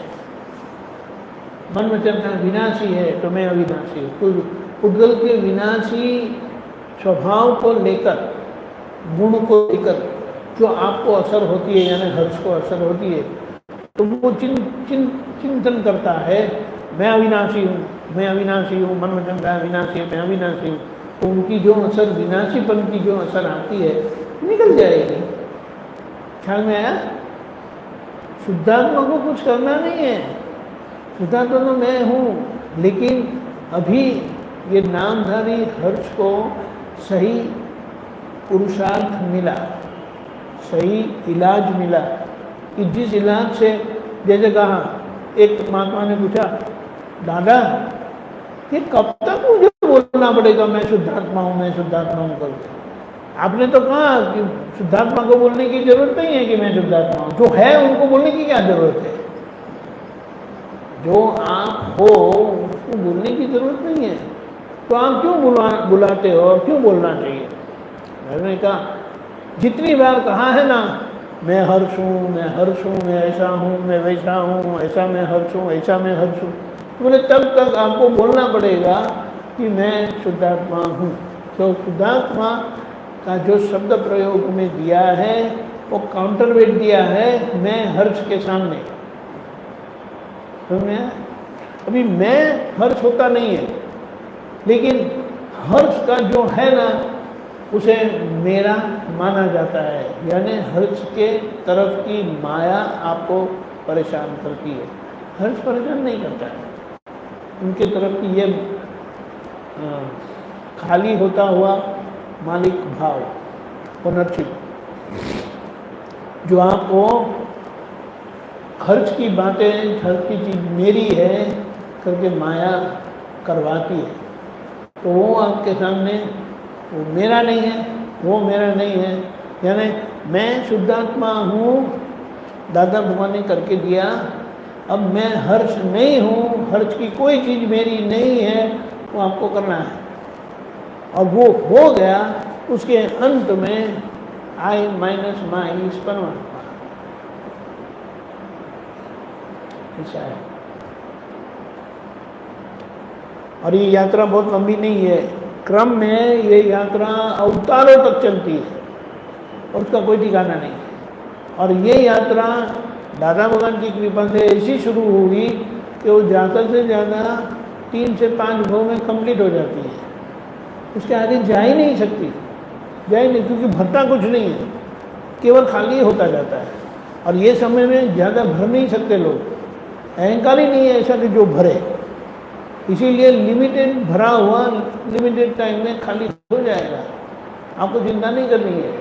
मन वचन का विनाशी है तो मैं अविनाशी हूँ। तो पुद्गल के विनाशी स्वभाव को लेकर, गुण को लेकर जो आपको असर होती है, यानी हर्ष को असर होती है, तो वो चिंतन करता है, मैं अविनाशी हूँ, मैं अविनाशी हूँ, मन वचन का अविनाशी है, मैं अविनाशी हूँ। तो उनकी जो असर, विनाशीपन की जो असर आती है, निकल जाएगी। ख्याल में आया? शुद्धात्मा को कुछ करना नहीं है, शुद्धात्मा तो मैं हूँ, लेकिन अभी ये नामधारी हर्ष को सही पुरुषार्थ मिला, सही इलाज मिला कि जिस इलाज से, जैसे कहा एक महात्मा ने पूछा, दादा ये कब तक मुझे बोलना पड़ेगा मैं शुद्धात्मा हूँ, मैं शुद्धात्मा हूँ करके? आपने तो कहा कि शुद्धात्मा को बोलने की जरूरत नहीं है कि मैं शुद्धात्मा हूँ, जो है उनको बोलने की क्या जरूरत है? जो आप हो उसको बोलने की जरूरत नहीं है, तो आप क्यों बुलाते हो और क्यों बोलना चाहिए? मैंने कहा जितनी बार कहा है ना, मैं हर्ष हूँ, मैं हर्ष हूँ, मैं ऐसा हूँ, मैं वैसा हूँ, ऐसा मैं हर्ष हूँ, ऐसा मैं हर्ष हूँ, तो बोले तब तक आपको बोलना पड़ेगा कि मैं शुद्धात्मा हूँ। तो शुद्धात्मा का जो शब्द प्रयोग में दिया है वो काउंटरवेट दिया है मैं हर्ष के सामने। समझ में? अभी मैं हर्ष होता नहीं है, लेकिन हर्ष का जो है ना उसे मेरा माना जाता है, यानी हर्ष के तरफ की माया आपको परेशान करती है। हर्ष परेशान नहीं करता है, उनके तरफ की ये खाली होता हुआ मालिक भाव, ओनरशिप, जो आपको खर्च की बातें, खर्च की चीज़ मेरी है करके माया करवाती है, तो वो आपके सामने वो मेरा नहीं है, वो मेरा नहीं है। यानी मैं शुद्धात्मा हूँ, दादा भगवान ने करके दिया, अब मैं हर्ष नहीं हूँ, हर्ष की कोई चीज़ मेरी नहीं है, वो आपको करना है। और वो हो गया, उसके अंत में आई माइनस माई इस परमात्मा, ऐसा है। और ये यात्रा बहुत लंबी नहीं है, क्रम में ये यात्रा अवतारों तक चलती है और उसका कोई ठिकाना नहीं। और ये यात्रा दादा भगवान की कृपा से ऐसी शुरू हुई कि वो ज़्यादा से ज़्यादा 3 से 5 भाव में कंप्लीट हो जाती है, उसके आगे जा ही नहीं सकती, जा ही नहीं, क्योंकि भरता कुछ नहीं है, केवल खाली होता जाता है। और ये समय में ज़्यादा भर नहीं सकते लोग, अहंकार ही नहीं है ऐसा कि जो भरे, इसीलिए लिमिटेड भरा हुआ लिमिटेड टाइम में खाली हो जाएगा, आपको चिंता नहीं करनी है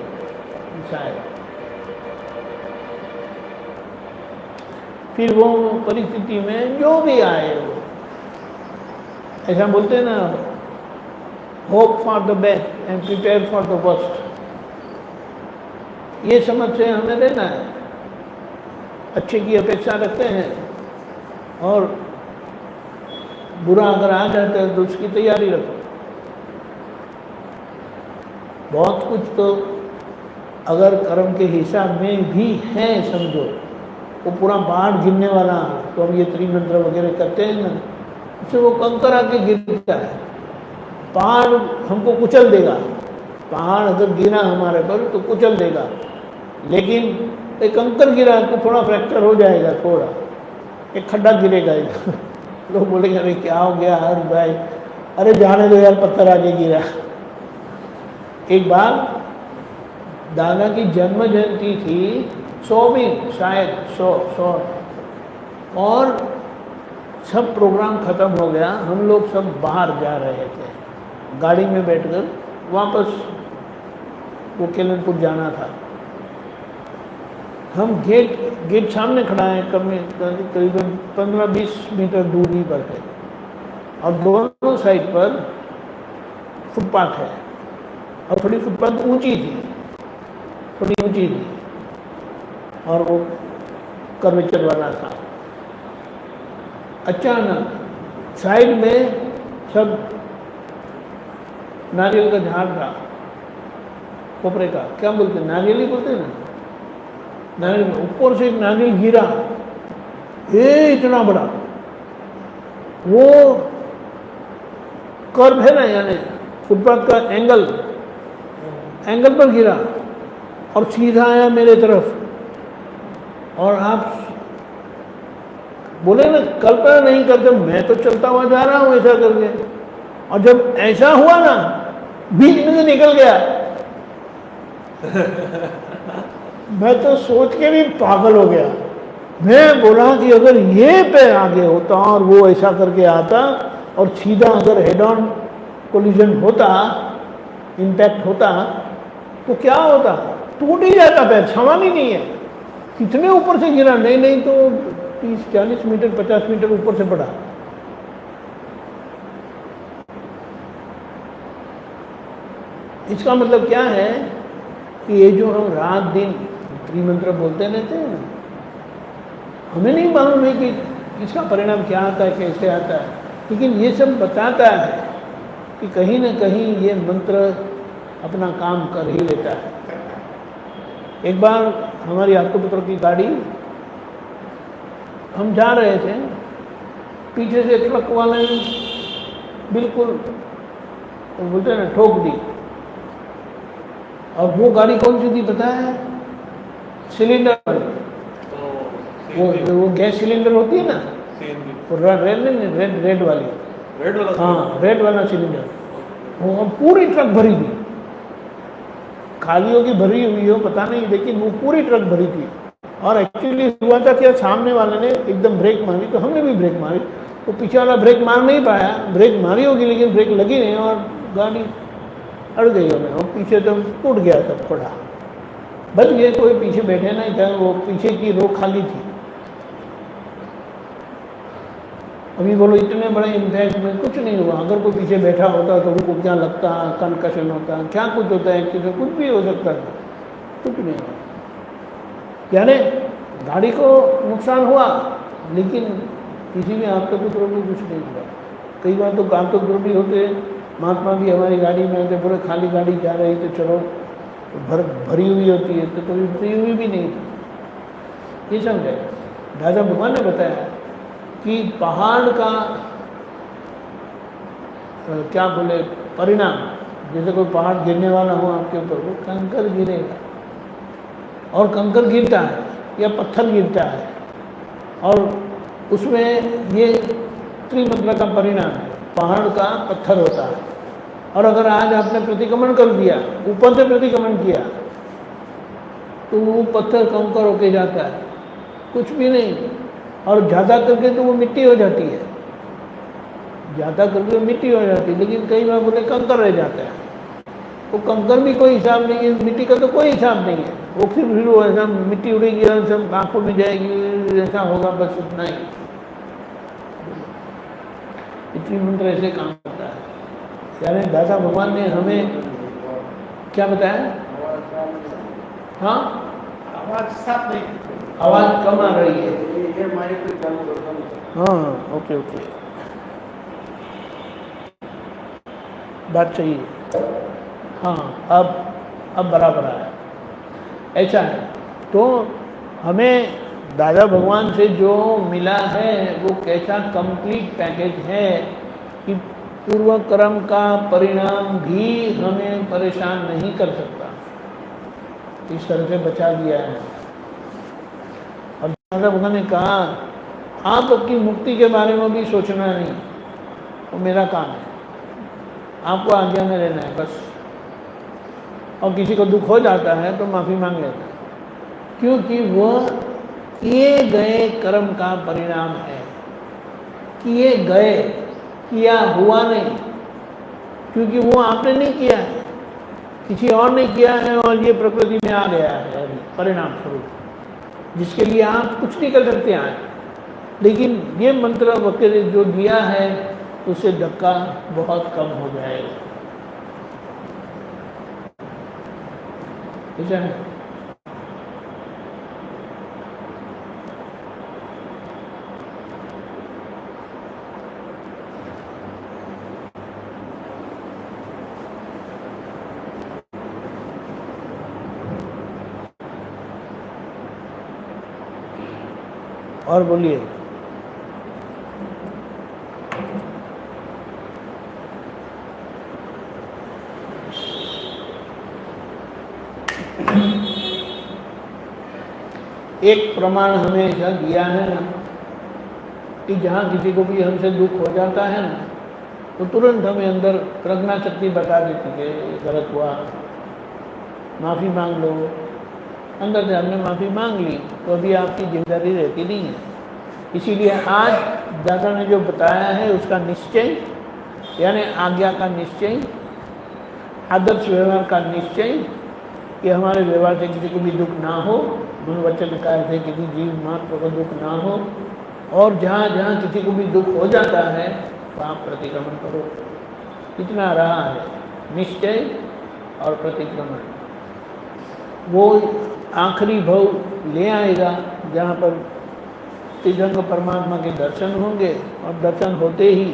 शायद। फिर वो परिस्थिति में जो भी आए, वो ऐसा बोलते हैं ना, hope for the best and prepare for the worst. ये समझ से हमें रहना है, अच्छे की अपेक्षा रखते हैं और बुरा अगर आ जाता है तो उसकी तैयारी रखो। बहुत कुछ तो अगर कर्म के हिसाब में भी है, समझो वो पूरा पहाड़ गिरने वाला, तो हम ये त्रिमंत्र वगैरह करते हैं ना, उससे वो कंकर आके गिरता है, पहाड़ हमको कुचल देगा। पहाड़ अगर गिरा हमारे पर तो कुचल देगा, लेकिन एक कंकर गिरा तो थोड़ा फ्रैक्चर हो जाएगा, थोड़ा एक खड्डा गिरेगा लोग बोलेंगे अरे क्या हो गया हर भाई, अरे जाने दो यार, पत्थर आगे गिरा। एक बार दादा की जन्म जयंती थी, 100वीं शायद 100 और सब प्रोग्राम ख़त्म हो गया, हम लोग सब बाहर जा रहे थे, गाड़ी में बैठकर वापस वो केलनपुर जाना था। हम गेट सामने खड़ा है, करीबन 15-20 मीटर दूरी पर है, और दोनों साइड पर फुटपाथ है, और थोड़ी फुटपाथ ऊंची थी, थोड़ी ऊंची थी, और वो कर्वेचर वाला था। अचानक साइड में सब नारियल का झाड़ था, कोपरे का, क्या बोलते हैं, नारियल ही बोलते हैं ना, नारियल। ऊपर से एक नारियल गिरा, ये इतना बड़ा, वो कर्व है ना, यानी फुटपाथ का एंगल पर गिरा और सीधा आया मेरे तरफ। और आप बोले ना, कल्पना नहीं करते, मैं तो चलता हुआ जा रहा हूँ ऐसा करके, और जब ऐसा हुआ ना, बीच में से निकल गया मैं तो सोच के भी पागल हो गया, मैं बोला कि अगर ये पैर आगे होता और वो ऐसा करके आता और सीधा अगर हेड ऑन कोलिजन होता, इम्पैक्ट होता, तो क्या होता? टूट ही जाता पैर, समान ही नहीं है। कितने ऊपर से गिरा, नहीं नहीं तो 30-40 मीटर 50 मीटर ऊपर से पड़ा। इसका मतलब क्या है कि ये जो हम रात दिन त्रिमंत्र बोलते रहते हैं, हमें नहीं मालूम है कि इसका परिणाम क्या आता है, कैसे आता है, लेकिन ये सब बताता है कि कहीं ना कहीं ये मंत्र अपना काम कर ही लेता है। एक बार हमारी आत्मपुत्र की गाड़ी, हम जा रहे थे, पीछे से ट्रक वाले ने बिल्कुल तो बोलते हैं ना ठोक दी। और वो गाड़ी कौन सी थी पता है? सिलेंडर वाली, वो गैस सिलेंडर होती है ना, वो रेड वाली, हाँ रेड वाला सिलेंडर, वो पूरी ट्रक भरी थी। खालियों की भरी हुई हो पता नहीं, लेकिन वो पूरी ट्रक भरी थी। और एक्चुअली हुआ था क्या, सामने वाले ने एकदम ब्रेक मारी तो हमने भी ब्रेक मारी, तो पीछे वाला ब्रेक मार नहीं पाया। ब्रेक मारी होगी लेकिन ब्रेक लगी नहीं और गाड़ी अड़ गई हमें, और पीछे तो टूट गया सब, पड़ा बच गए, कोई पीछे बैठे नहीं था, वो पीछे की रो खाली थी। अभी बोलो इतने बड़े इम्पैक्ट में कुछ नहीं हुआ, अगर कोई पीछे बैठा होता तो उनको क्या लगता, कंकशन होता, क्या कुछ होता है, एक्सीडेंट कुछ भी हो सकता था, कुछ नहीं हुआ। यानी गाड़ी को नुकसान हुआ लेकिन किसी भी आत्मपुत्र को कुछ नहीं हुआ। कई बार तो आत्मपुत्र भी होते, महात्मा भी हमारी गाड़ी में आते, पूरे खाली गाड़ी जा रही तो चलो भरी हुई होती है तो कभी भरी हुई भी नहीं थी। ये समझे, दादा भगवान ने बताया कि पहाड़ का क्या बोले परिणाम, जैसे कोई पहाड़ गिरने वाला हो आपके ऊपर, वो कंकर गिरेगा, और कंकर गिरता है या पत्थर गिरता है, और उसमें ये त्रिमंत्र का परिणाम है, पहाड़ का पत्थर होता है। और अगर आज आपने प्रतिक्रमण कर दिया, ऊपर से प्रतिक्रमण किया, तो वो पत्थर कंकर होके जाता है, कुछ भी नहीं। और ज़्यादा करके तो वो मिट्टी हो जाती है, ज़्यादा करके वो मिट्टी हो जाती है, लेकिन कई बार बोले कंकर रह जाता है। वो कंकर भी कोई हिसाब नहीं है, मिट्टी का तो कोई हिसाब नहीं है। वो फिर वो ऐसा मिट्टी उड़ेगी, सब आँखों में जाएगी, ऐसा होगा, बस इतना ही। इतनी मंत्र ऐसे काम करता है। यानी दादा भगवान ने हमें क्या बताया? हाँ, आवाज साफ नहीं, आवाज़ कम आ रही है। ये माइक पे चालू करता हूँ। हाँ ओके ओके, बात सही है। हाँ अब बराबर आया। ऐसा है तो हमें दादा भगवान से जो मिला है वो कैसा कंप्लीट पैकेज है कि पूर्व कर्म का परिणाम भी हमें परेशान नहीं कर सकता, इस तरह से बचा दिया है। और दादा भगवान ने कहा आपकी मुक्ति के बारे में भी सोचना नहीं, वो मेरा काम है, आपको आज्ञा में रहना है बस। और किसी को दुख हो जाता है तो माफ़ी मांग लेता है, क्योंकि वह किए गए कर्म का परिणाम है। किए गए, किया हुआ नहीं, क्योंकि वो आपने नहीं किया है, किसी और ने किया है और ये प्रकृति में आ गया है परिणाम स्वरूप, जिसके लिए आप कुछ नहीं कर सकते आज। लेकिन ये मंत्र वगैरह जो दिया है उससे धक्का बहुत कम हो जाएगा। ऐसा है। और बोलिए। एक प्रमाण हमें ऐसा दिया है ना कि जहाँ किसी को भी हमसे दुख हो जाता है ना तो तुरंत हमें अंदर प्रज्ञा शक्ति बता देती है ये गलत हुआ, माफ़ी मांग लो, अंदर से आपने माफ़ी मांग ली तो अभी आपकी जिम्मेदारी रहती नहीं है। इसीलिए आज दादा ने जो बताया है उसका निश्चय, यानी आज्ञा का निश्चय, आदर्श व्यवहार का निश्चय, कि हमारे व्यवहार से किसी को भी दुख ना हो, मन वचन काया से किसी जीव मात्र को दुख ना हो, और जहाँ जहाँ किसी को भी दुख हो जाता है वहाँ प्रतिक्रमण करो। कितना रहा है निश्चय और प्रतिक्रमण, वो आखिरी भव ले आएगा जहाँ पर त्रिजंग परमात्मा के दर्शन होंगे, और दर्शन होते ही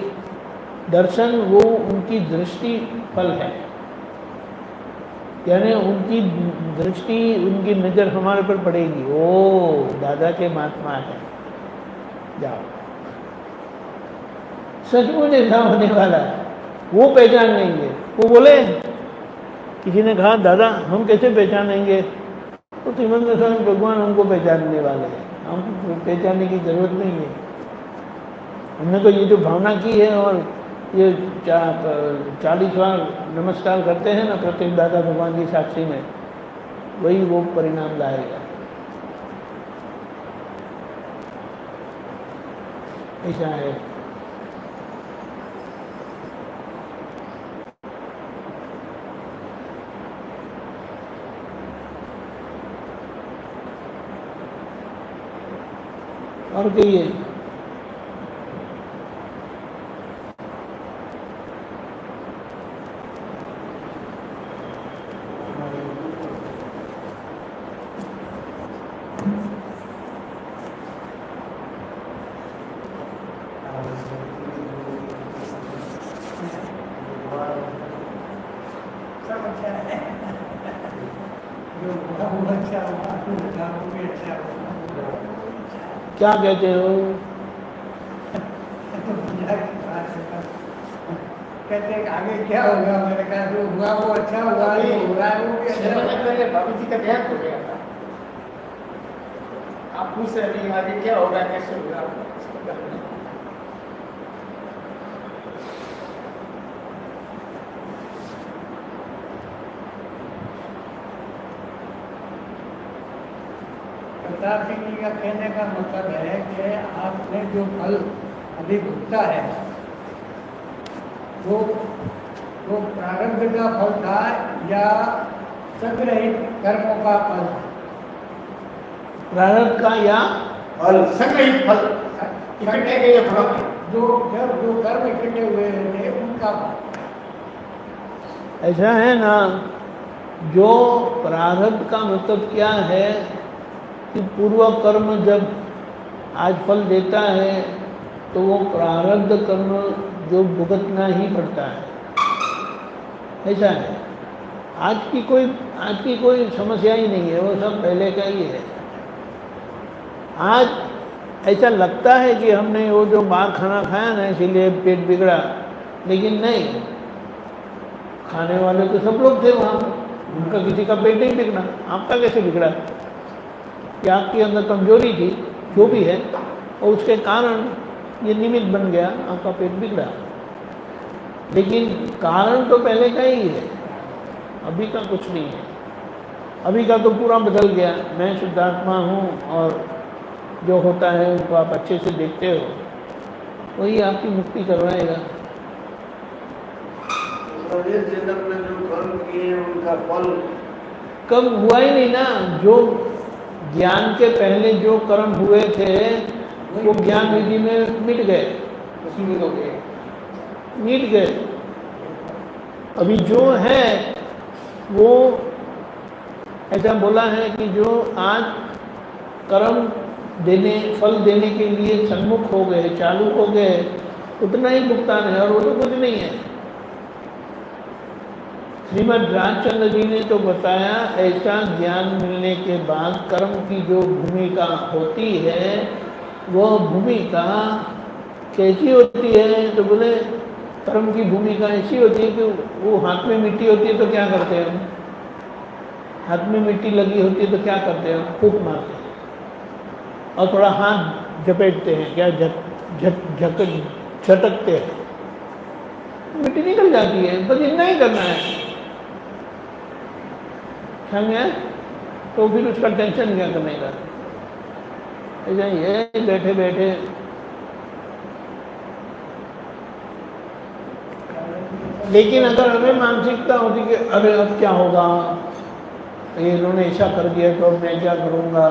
दर्शन वो उनकी दृष्टि फल है, यानी उनकी दृष्टि, उनकी नज़र हमारे पर पड़ेगी, ओ दादा के महात्मा है, जाओ। सचमुच ऐसा होने वाला है, वो पहचान लेंगे। वो बोले, किसी ने कहा दादा हम कैसे पहचानेंगे, तो श्रीमंत स्वामी भगवान हमको पहचानने वाले हैं, हमको पहचानने की जरूरत नहीं है। हमने तो ये जो भावना की है और ये 40 बार नमस्कार करते हैं ना प्रत्येक दादा भगवान की साक्षी में, वही वो परिणाम लाएगा। ऐसा है। और कहिए। सब अच्छा है, जो हुआ वो अच्छा हुआ, जो था वो भी अच्छा हुआ। क्या कहते हो? तो मजाक की बात है। कहते हैं कि आगे क्या होगा, मैंने कहा जो हुआ वो अच्छा हुआ, जो हो रहा है वो भी अच्छा हुआ। मेरे बाबू जी का ध्यान हो गया था, आप पूछ रहे हैं आगे क्या होगा, कैसे होगा। प्रताप सिंह जी का कहने का मतलब है कि आपने जो फल अभी भुगता है वो प्रारब्ध का फल था या संग्रहित कर्मों का फल? प्रारब्ध का या फल, संग्रहित फल, इकट्ठे गए फल, जो कर्म इकट्ठे हुए थे उनका फल। ऐसा है ना, जो प्रारब्ध का मतलब क्या है कि पूर्व कर्म जब आज फल देता है तो वो प्रारब्ध कर्म जो भुगतना ही पड़ता है, ऐसा है। आज की कोई समस्या ही नहीं है, वो सब पहले का ही है। आज ऐसा लगता है कि हमने वो जो बाहर खाना खाया ना इसीलिए पेट बिगड़ा, लेकिन नहीं, खाने वाले तो सब लोग थे वहाँ, उनका किसी का पेट नहीं बिगड़ा, आपका कैसे बिगड़ा? कि आपके अंदर कमजोरी थी, जो भी है, और उसके कारण ये निमित्त बन गया, आपका पेट बिगड़ा। लेकिन कारण तो पहले का ही है, अभी का कुछ नहीं है। अभी का तो पूरा बदल गया। मैं शुद्धात्मा हूँ और जो होता है उनको आप अच्छे से देखते हो, वही आपकी मुक्ति करवाएगा। इस जन्म में जो कर्म किए उनका फल कब हुआ ही नहीं ना। जो ज्ञान के पहले जो कर्म हुए थे वो ज्ञान विधि में मिट गए, मिट गए। अभी जो है वो ऐसा बोला है कि जो आज कर्म देने, फल देने के लिए सन्मुख हो गए, चालू हो गए, उतना ही भुगतान है, और वो तो कुछ नहीं है। श्रीमद् रामचंद्र जी ने तो बताया, ऐसा ज्ञान मिलने के बाद कर्म की जो भूमिका होती है वह भूमिका कैसी होती है? तो बोले कर्म की भूमिका ऐसी होती है कि वो हाथ में मिट्टी होती है तो क्या करते हैं हम? हाथ में मिट्टी लगी होती है तो क्या करते हैं? फूंक मारते हैं और थोड़ा हाथ झपेटते हैं, क्या झटकते हैं, मिट्टी निकल जाती है। बस इतना ही करना है, समझे? तो तो फिर उसका टेंशन क्या करने का। ऐसा ये बैठे बैठे लेकिन अगर हमें मानसिकता होती कि अरे अब क्या होगा, ये इन्होंने ऐसा कर दिया तो अब मैं क्या करूँगा,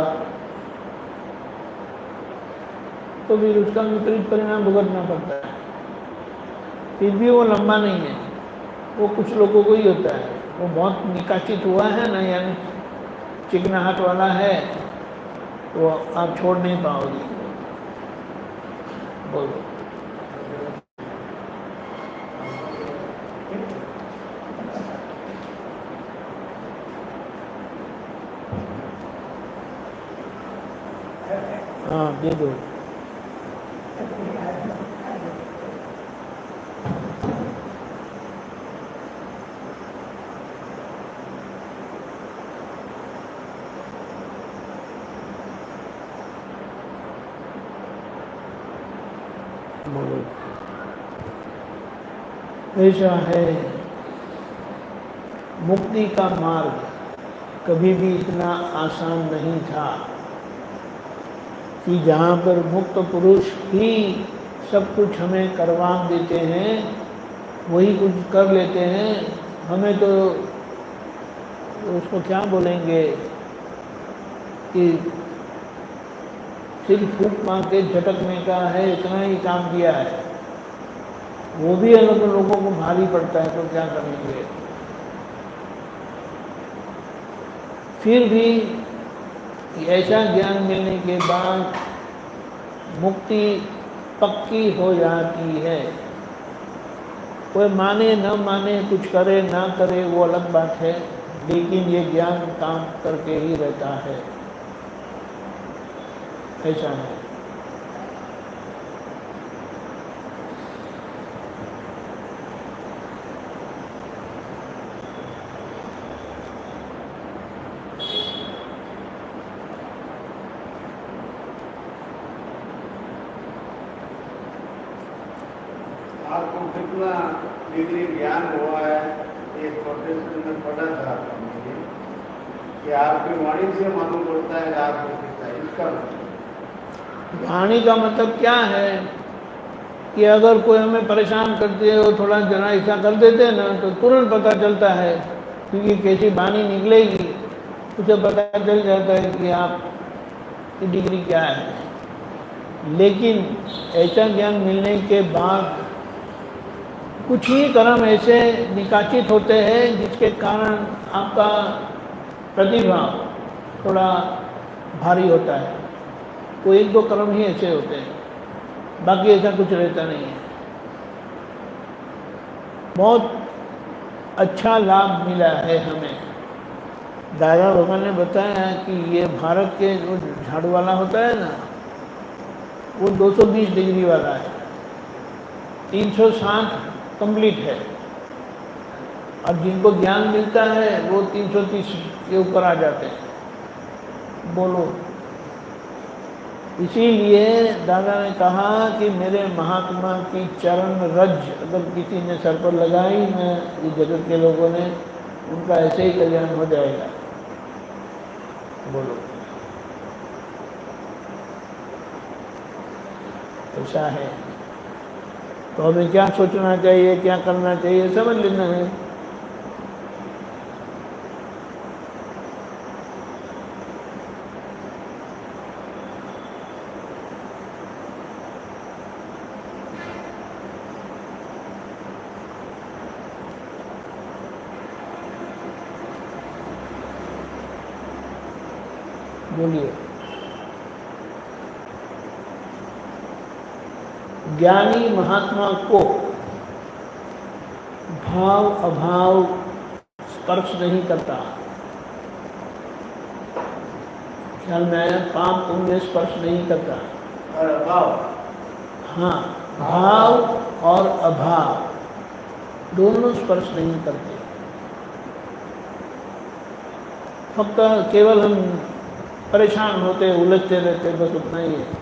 तो फिर उसका विपरीत परिणाम भुगतना पड़ता है। फिर भी वो लंबा नहीं है, वो कुछ लोगों को ही होता है, वो बहुत निकाचित हुआ है ना, यानी चिकनाहट वाला है, तो आप छोड़ नहीं पाओगे। बोलो। हाँ दे दो। बोलो। ऐसा है, मुक्ति का मार्ग कभी भी इतना आसान नहीं था कि जहाँ पर मुक्त पुरुष ही सब कुछ हमें करवा देते हैं, वही कुछ कर लेते हैं, हमें तो उसको क्या बोलेंगे कि सिर्फ फूंक मार के झटकने का है, इतना ही काम किया है, वो भी अलग लोगों को भारी पड़ता है, तो क्या करेंगे। फिर भी ऐसा ज्ञान मिलने के बाद मुक्ति पक्की हो जाती है। कोई माने न माने, कुछ करे ना करे, वो अलग बात है, लेकिन ये ज्ञान काम करके ही रहता है। ऐसा है। आपको कितना डिग्री ज्ञान हुआ है, ये छोटे से अंदर पढ़ा था मुझे कि आपकी वाणी से मालूम पड़ता है आपको कितना इसका। वाणी का मतलब क्या है कि अगर कोई हमें परेशान करते हो, थोड़ा जरा ऐसा कर देते हैं ना, तो तुरंत पता चलता है क्योंकि कैसी वाणी निकलेगी, उसे पता चल जाता है कि आप की डिग्री क्या है। लेकिन ऐसा ज्ञान मिलने के बाद कुछ ही कर्म ऐसे निकाचित होते हैं जिसके कारण आपका प्रतिभा थोड़ा भारी होता है। वो एक दो कर्म ही ऐसे होते हैं, बाकी ऐसा कुछ रहता नहीं है। बहुत अच्छा लाभ मिला है हमें। दादा भगवान ने बताया कि ये भारत के जो झाड़ू वाला होता है ना, वो 220 डिग्री वाला है, 360 कंप्लीट है, और जिनको ज्ञान मिलता है वो 330 के ऊपर आ जाते हैं। बोलो। इसीलिए दादा ने कहा कि मेरे महात्मा की चरण रज अगर किसी ने सर पर लगाई, मैं ये जगत के लोगों ने, उनका ऐसे ही कल्याण हो जाएगा। बोलो। ऐसा है। तो हमें क्या सोचना चाहिए, क्या करना चाहिए, समझ लेना है। बोलिए। ज्ञानी महात्मा को भाव अभाव स्पर्श नहीं करता। ख्याल में आया? पाप पुण्य स्पर्श नहीं करता। और अभाव, हाँ, भाव और अभाव दोनों स्पर्श नहीं करते। फक्त केवल हम परेशान होते, उलझते रहते, बस उतना ही है।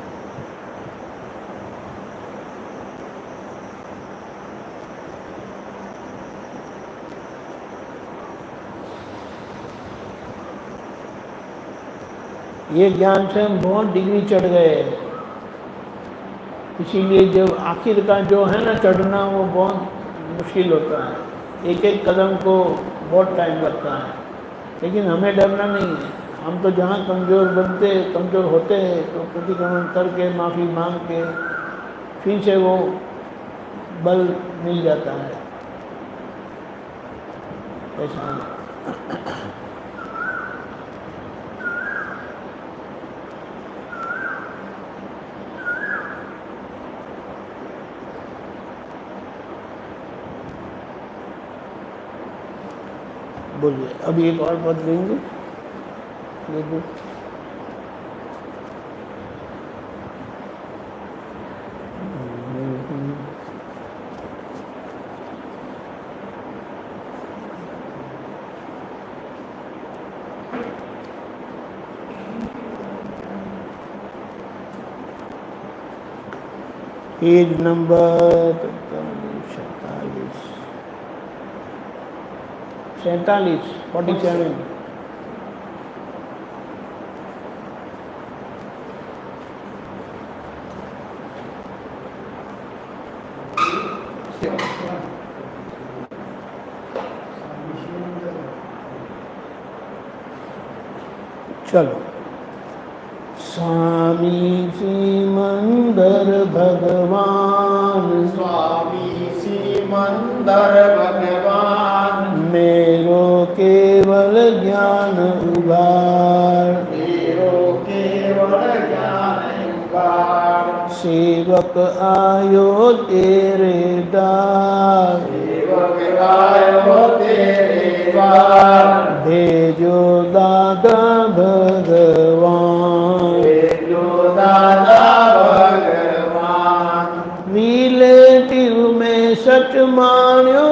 ये ज्ञान से हम बहुत डिग्री चढ़ गए। इसीलिए जब आखिर का जो है ना चढ़ना, वो बहुत मुश्किल होता है। एक एक कदम को बहुत टाइम लगता है, लेकिन हमें डरना नहीं है। हम तो जहाँ कमज़ोर होते हैं तो प्रतिक्रमण करके माफ़ी मांग के फिर से वो बल मिल जाता है। ऐसा है। बोलिए, अभी एक और पद लेंगे। देखो पेज नंबर 47। चलो, स्वामी सिमंदर भगवान, स्वामी सिमंदर भगवान, मेरो केवल ज्ञान उबार, मेरो केवल ज्ञान उबार, सेवक आयो तेरे द्वार, सेवक आयो तेरे द्वार, भेजो दादा भगवान, भेजो दादा भगवान, रिलेटिव में सच मान्यो,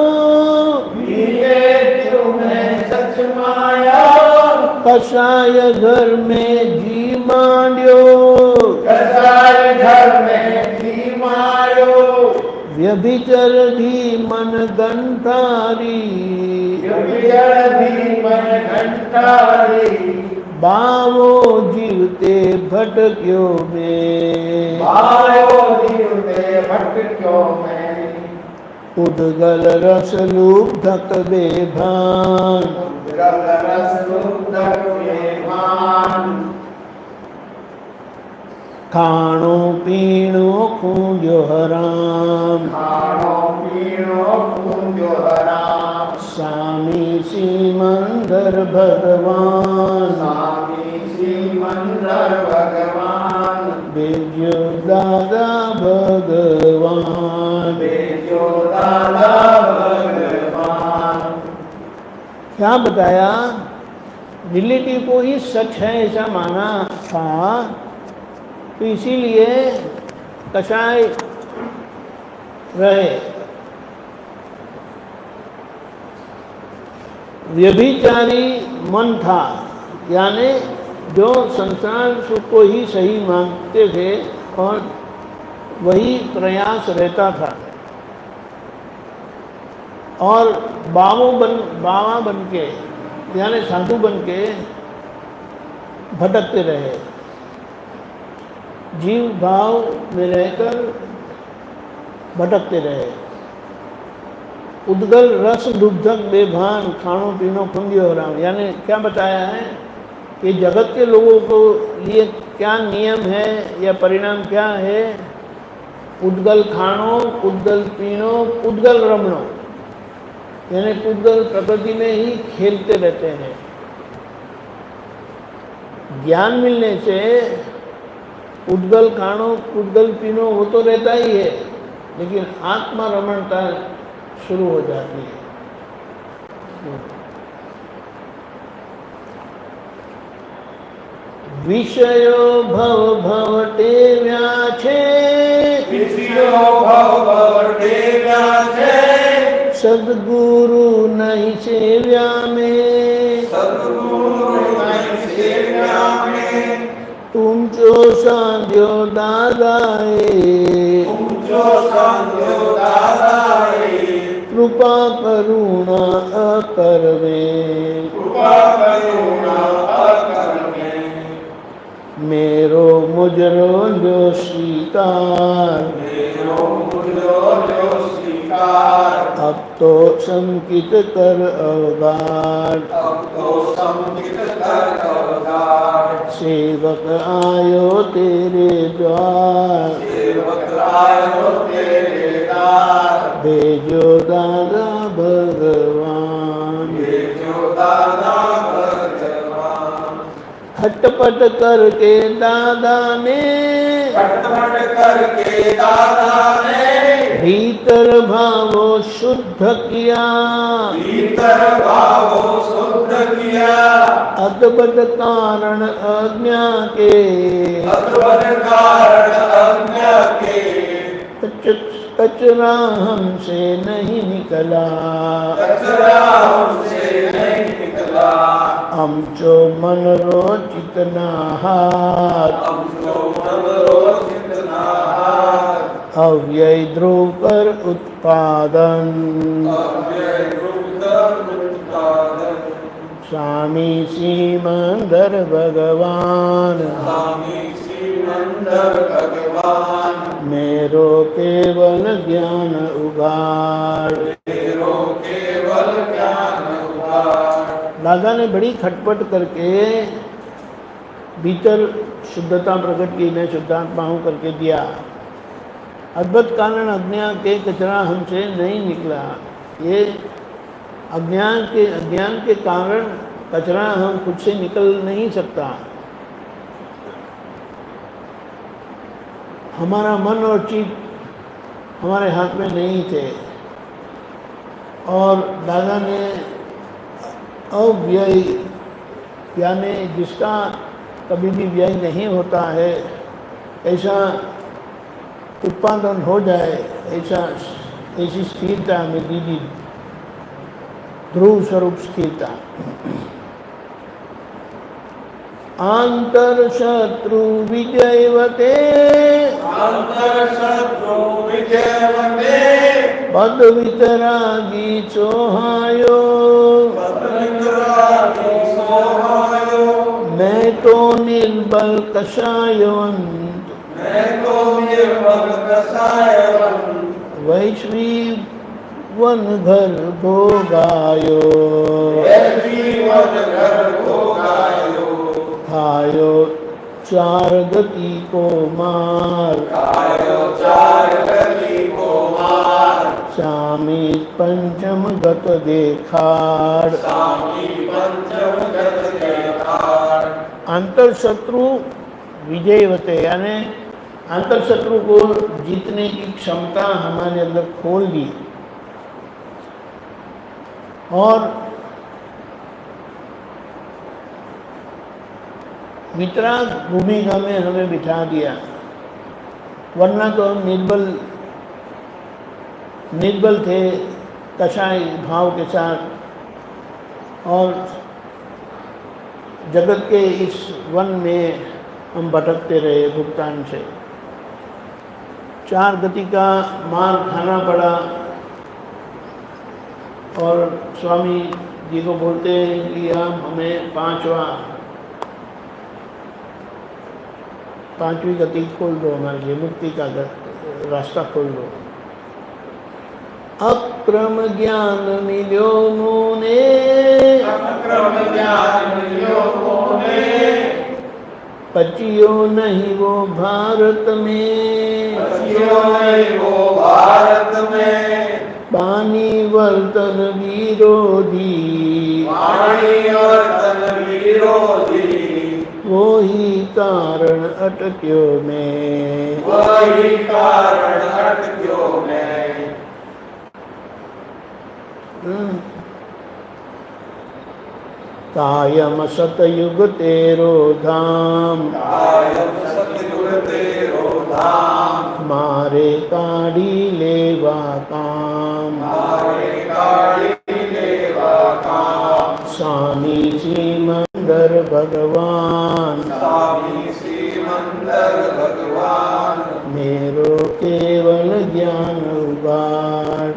रिलेटिव में सच माया, कसाय घर में जी मांड्यो, कसाय घर में जी मारो, व्यभिचर धी मन गंठारी, व्यभिचार भी मन घंटारी, बावो जीवते भटक्यो में, आयो जीवते भटक्यो में, उद्गल रस लुब्धक बेभान, रस लुब्धक बेभान, खाणो पीणो खूंजो हराम, खाणो पीणो पूंजो हराम, स्वामी सिमंदर भगवान, स्वामी सिमंदर भगवान, भेजो दादा भगवान। भेजो दादा भगवान। क्या बताया? रिलेटिव को ही सच है ऐसा माना था, तो इसीलिए कसाय रहे। व्यभिचारी मन था, यानी जो संसार सुख को ही सही मानते थे और वही प्रयास रहता था, और बावा बन के यानी साधु बन के भटकते रहे, जीव भाव में रहकर भटकते रहे। उद्गल रस दुग्धक बेभान, खाणो पीनो खुंदियो हराम, यानी क्या बताया है कि जगत के लोगों को लिए क्या नियम है या परिणाम क्या है? उद्गल खाणो, उद्गल पीनो, उद्गल रमणो, यानी उद्गल प्रकृति में ही खेलते रहते हैं। ज्ञान मिलने से उद्गल खाणो, उद्गल पीनो वो तो रहता ही है, लेकिन आत्मा रमणता शुरू हो जाती है। विषयो भव भवटे व्याछे, विषयो भव भवटे व्याछे, सद्गुरु नहीं सेव्या में, सद्गुरु नहीं सेव्या में, तुम जो सांध्यो दादाए, तुम जो सांध्यो दादाए, कृपा करुणा अकरवे, कृपा करुणा अकरवे, मेरो मुजरो जो स्वीकार, अब तो संकित कर अवगार, सेवक आयो तेरे द्वार, भेजो दादा भगवान। खटपट करके दादा ने भीतर भावो शुद्ध किया, अद्भुत कारण अज्ञा के, कचरा हमसे नहीं निकला, हम जो मन रो चितना हाथ, अव्यय ध्रुव कर उत्पादन, स्वामी सिमंदर भगवान, मेरो केवल ज्ञान उगाड़। दादा ने बड़ी खटपट करके भीतर शुद्धता प्रकट की, मैं शुद्धात्मा हूँ करके दिया। अद्भुत कारण अज्ञान के, कचरा हमसे नहीं निकला। ये अज्ञान के कारण कचरा हम खुद से निकल नहीं सकता। हमारा मन और चित्त हमारे हाथ में नहीं थे, और दादा ने अव्यय यानी जिसका कभी भी व्यय नहीं होता है, ऐसा उत्पादन हो जाए, ऐसी स्थिरता में दीदी, ध्रुव स्वरूप स्थिरता। आंतर शत्रु विजयवते, पद वितरागी सोहायो, मैं तो निर्बल कषायवंत, वैश्वी वन घर भोगायो, खायो चार गति को मार, स्वामी पंचम गत देखाड़। अंतर शत्रु विजयवते यानी अंतर शत्रु को जीतने की क्षमता हमारे अंदर खोल दी, और वितराग भूमिका में हमें बिठा दिया। वरना तो हम निर्बल थे कषाय भाव के साथ, और जगत के इस वन में हम भटकते रहे भुगतान से। चार गति का मार खाना पड़ा, और स्वामी जी को बोलते हैं कि आप हमें पांचवी गति खोल दो, हमारे लिए मुक्ति का रास्ता खोल दो। अक्रम ज्ञान मिलो मुने, पचियो नहीं वो भारत में, पानी वर्तन विरोधी, वो ही कारण अटक्यो में, कायम सतयुग तेरो धाम, मारे काढ़ी लेवा काम, स्वामी सिमंदर भगवान, मेरो केवल ज्ञान उगाड़।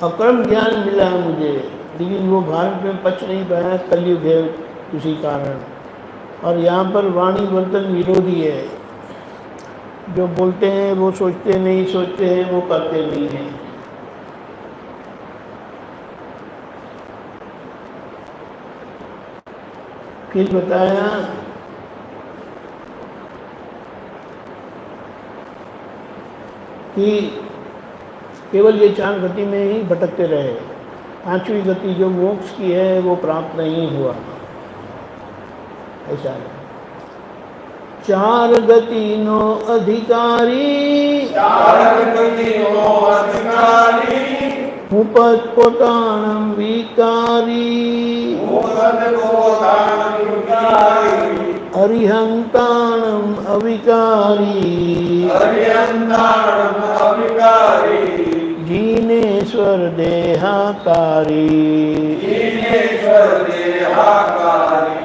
अक्रम ज्ञान मिला मुझे, लेकिन वो भारत में पच नहीं पाया, कलयुग है उसी कारण। और यहाँ पर वाणी वर्तन विरोधी है। जो बोलते हैं वो सोचते नहीं, सोचते हैं वो करते नहीं हैं। फिर बताया कि केवल ये 4 गति में ही भटकते रहे, 5वीं गति जो मोक्ष की है वो प्राप्त नहीं हुआ। ऐसा है। 4 गति नो अधिकारी, 4 गति नो अधिकारी, मुपत पोताणम विकारी, मुपत पोताणम विकारी, अरिहंताणम अविकारी, अरिहंताणम अविकारी, जीनेश्वर देहाकारी, जीनेश्वर देहाकारी,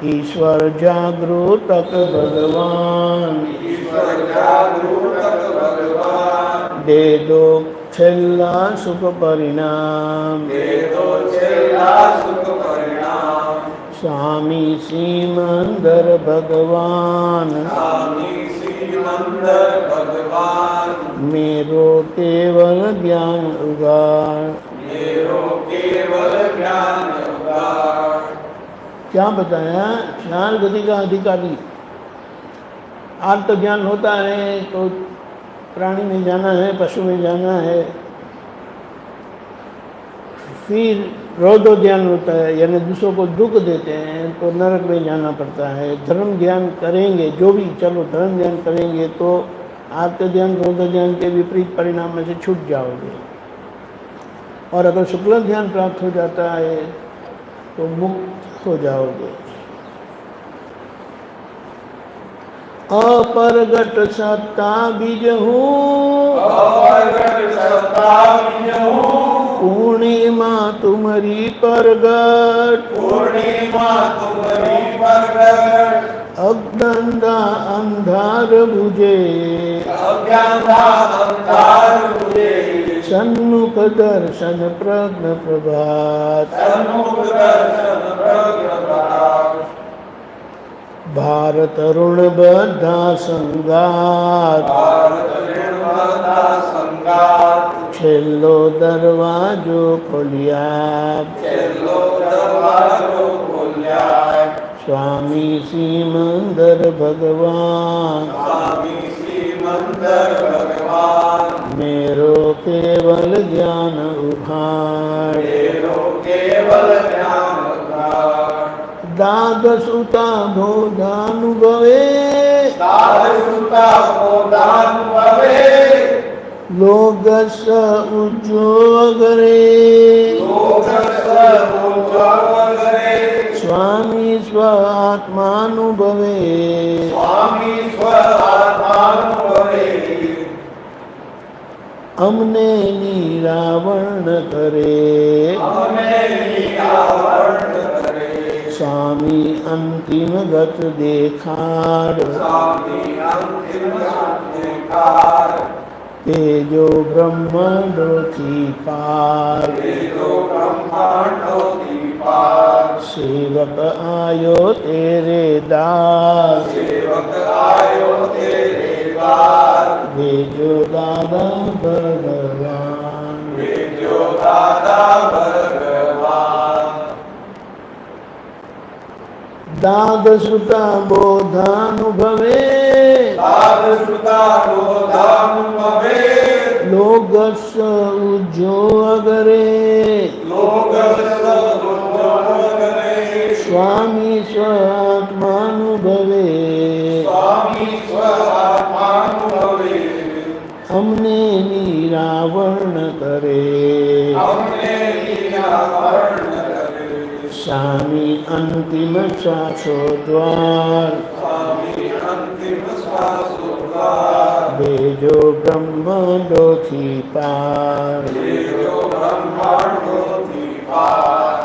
ईश्वर जागृतक भगवान, ईश्वर जागृतक भगवान, दे दो छेल्ला सुख परिणाम, दे दो छेल्ला सुख परिणाम, स्वामी सिमंदर भगवान, स्वामी सिमंदर भगवान, मेरो केवल ज्ञान उगार। मेरो केवल ज्ञान उगार। क्या बताया? 4 गति का अधिकारी। आत्म तो ज्ञान होता है तो प्राणी में जाना है, पशु में जाना है। फिर रौद्र ज्ञान होता है, यानी दूसरों को दुख देते हैं तो नरक में जाना पड़ता है। धर्म ज्ञान करेंगे, जो भी चलो धर्म ज्ञान करेंगे तो आत्म ज्ञान रौद्र ज्ञान के विपरीत परिणाम में से छूट जाओगे। और अगर शुक्ल ज्ञान प्राप्त हो जाता है तो मुक्त हो जाओगे। अपरगट सत्ता बीज हूँ, अपरगट सत्ता बीज हूँ, पूर्णिमा तुम्हारी परगट, पूर्णिमा तुम्हारी परगट, अज्ञानदा अंधार बुझे, अज्ञानदा अंधार बुझे, सन्मुख दर्शन प्रज्ञ प्रभात, सन्मुख दर्शन प्रज्ञ प्रभात, भारत ऋण बद्धा संगात, भारत ऋण बद्धा संगात, छेल्लो दरवाजो खोलिया, छेल्लो दरवाजो खोलिया, स्वामी सिमंदर भगवान, स्वामी सिमंदर भगवान, मेरो केवल ज्ञान उभार। मेरो केवल ज्ञान उभार। दादसुता बोधानुभवे, दादसुता बोधानुभवे, लोगस उज्ज्वगरे, लोकस्य उज्ज्वगरे, स्वामी स्वात्मानुभवे, स्वामी स्वात्मानुभवे, अमने निरावरण करे, हमने निरावरण करे, स्वामी अंतिम गत देखाड़, स्वामी अंतिम साक्षात्कार, तेजो ब्रह्मांडो थी पार, तेजो ब्रह्मांडो की पार, सेवक आयो तेरे दास, सेवक आयो तेरे द्वार, भेजो दादा भगवान। भेजो दादा भगवान। दादसुता बोधानुभवे, दादसुता बोधानुभवे, लोगस्य उज्ज्वगरे, लोकस्य उज्ज्वगरे, स्वामी स्वात्मानुभवे, स्वामी स्वात्मानुभवे, हमने निरावरण करे, हमने निरावरण करे, स्वामी अंतिम सासो द्वार, स्वामी अंतिम श्वासोद्धार, भेजो ब्रह्मांडो थी पार, भेजो ब्रह्मांडो की पार,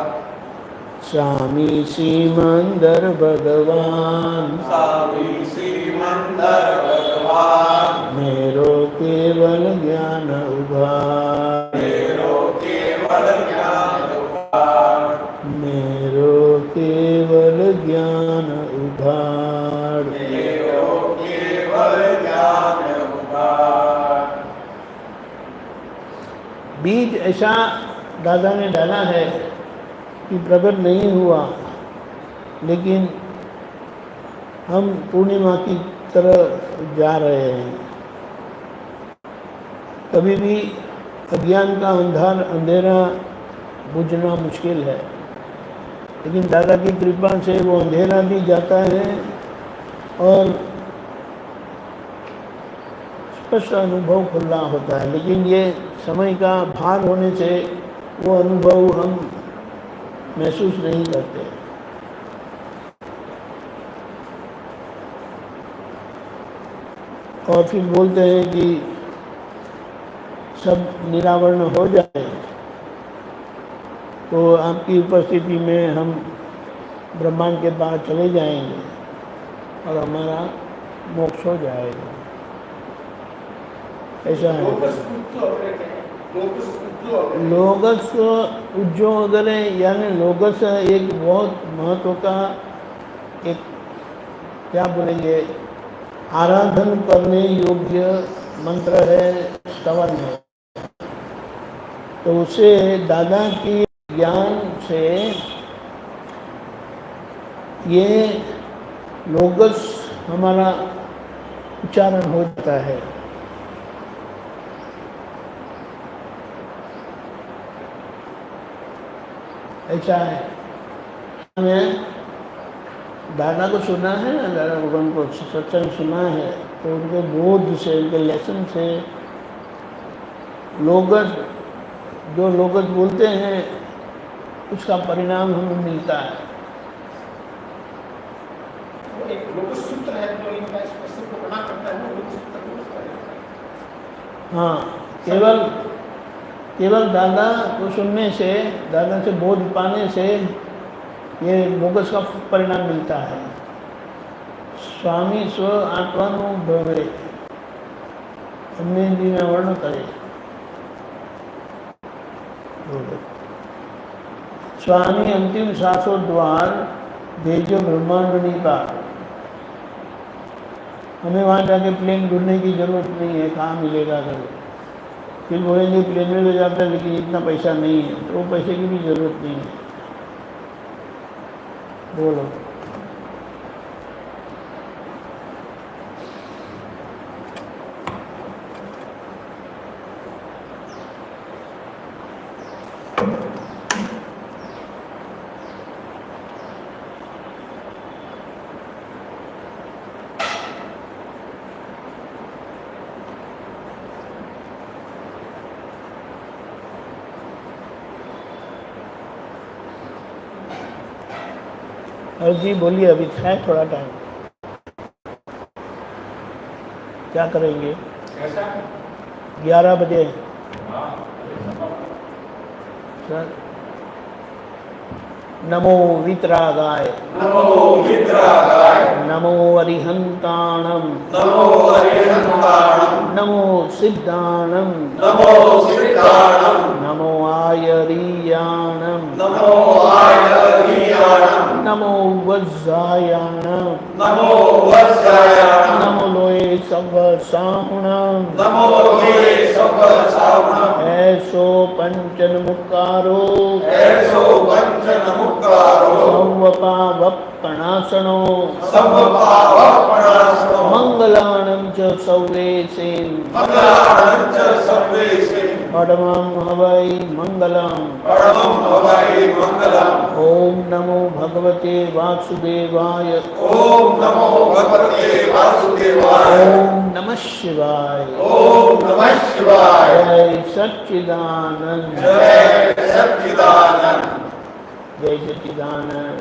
स्वामी सिमंदर भगवान, स्वामी सिमंदर भगवान, मेरो केवल ज्ञान उभार। मेरो केवल ज्ञान उघाड़। बीज ऐसा दादा ने डाला है कि प्रकट नहीं हुआ, लेकिन हम पूर्णिमा की तरफ जा रहे हैं। कभी भी अज्ञान का अंधेरा बुझना मुश्किल है, लेकिन दादा की कृपा से वो अंधेरा भी जाता है और स्पष्ट अनुभव खुला होता है। लेकिन ये समय का भार होने से वो अनुभव हम महसूस नहीं करते। और फिर बोलते हैं कि सब निरावरण हो जाए तो आपकी उपस्थिति में हम ब्रह्मांड के पास चले जाएंगे और हमारा मोक्ष हो जाएगा। ऐसा है। लोगस उज्जोगरे यानी लोगस एक बहुत महत्व का एक क्या बोलेंगे आराधन करने योग्य मंत्र है, स्तवन है। तो उसे दादा की ज्ञान से ये लोगस हमारा उच्चारण हो जाता है। ऐसा है। मैं दादा को सुना है ना, दादा भगवान को सत्संग सुना है, तो उनके बोध से, उनके लेसन से लोगस जो लोगस बोलते हैं उसका परिणाम हमें मिलता है। वो एक लोगस सूत्र है जो इनका स्पर्श को बना करता है, लोगस सूत्र को उसका है। हाँ, केवल दादा को सुनने से, दादा से बोध पाने से ये लोगस का परिणाम मिलता है। स्वामी स्व आत्मानुभवे हमने वर्ण करे। स्वामी अंतिम शासोद्वार भेजो ब्रह्मांड निपात। हमें वहाँ जाके प्लेन ढूंढने की जरूरत नहीं है, कहाँ मिलेगा घर। फिर बोलेंगे प्लेन में ले जाता है लेकिन इतना पैसा नहीं है, तो वो पैसे की भी जरूरत नहीं है। बोलो। और जी बोलिए, अभी है थोड़ा टाइम, क्या करेंगे? 11 बजे सर। नमो वितरागाय, नमो वितरागाय, नमो अरिहंताणम, नमो अरिहंताणम, नमो सिद्धाणम, नमो सिद्धाणम, नमो आयरीयाणम, नमो आयरीयाणम, नमो वज्रायाणम, नमो वज्रायाणम, नमो लोये सव साहुणम, नमो लोये सव साहुणम, ऐसो पंचन मुक्कारो, ऐसो पंचन मुक्कारो, सर्वपावपणासनो, सर्वपावपणासनो, मंगलाणं च सर्वेशे, मंगलाणं च सर्वेशे, परमं हवै मंगलम्, परमं हवै मंगलम्। ओम नमो भगवते वासुदेवाय, ओम नमो भगवते वासुदेवाय, ओम नमः शिवाय, ओम नमः शिवाय, जय सच्चिदानंद, जय सच्चिदानंद, जय सच्चिदानंद।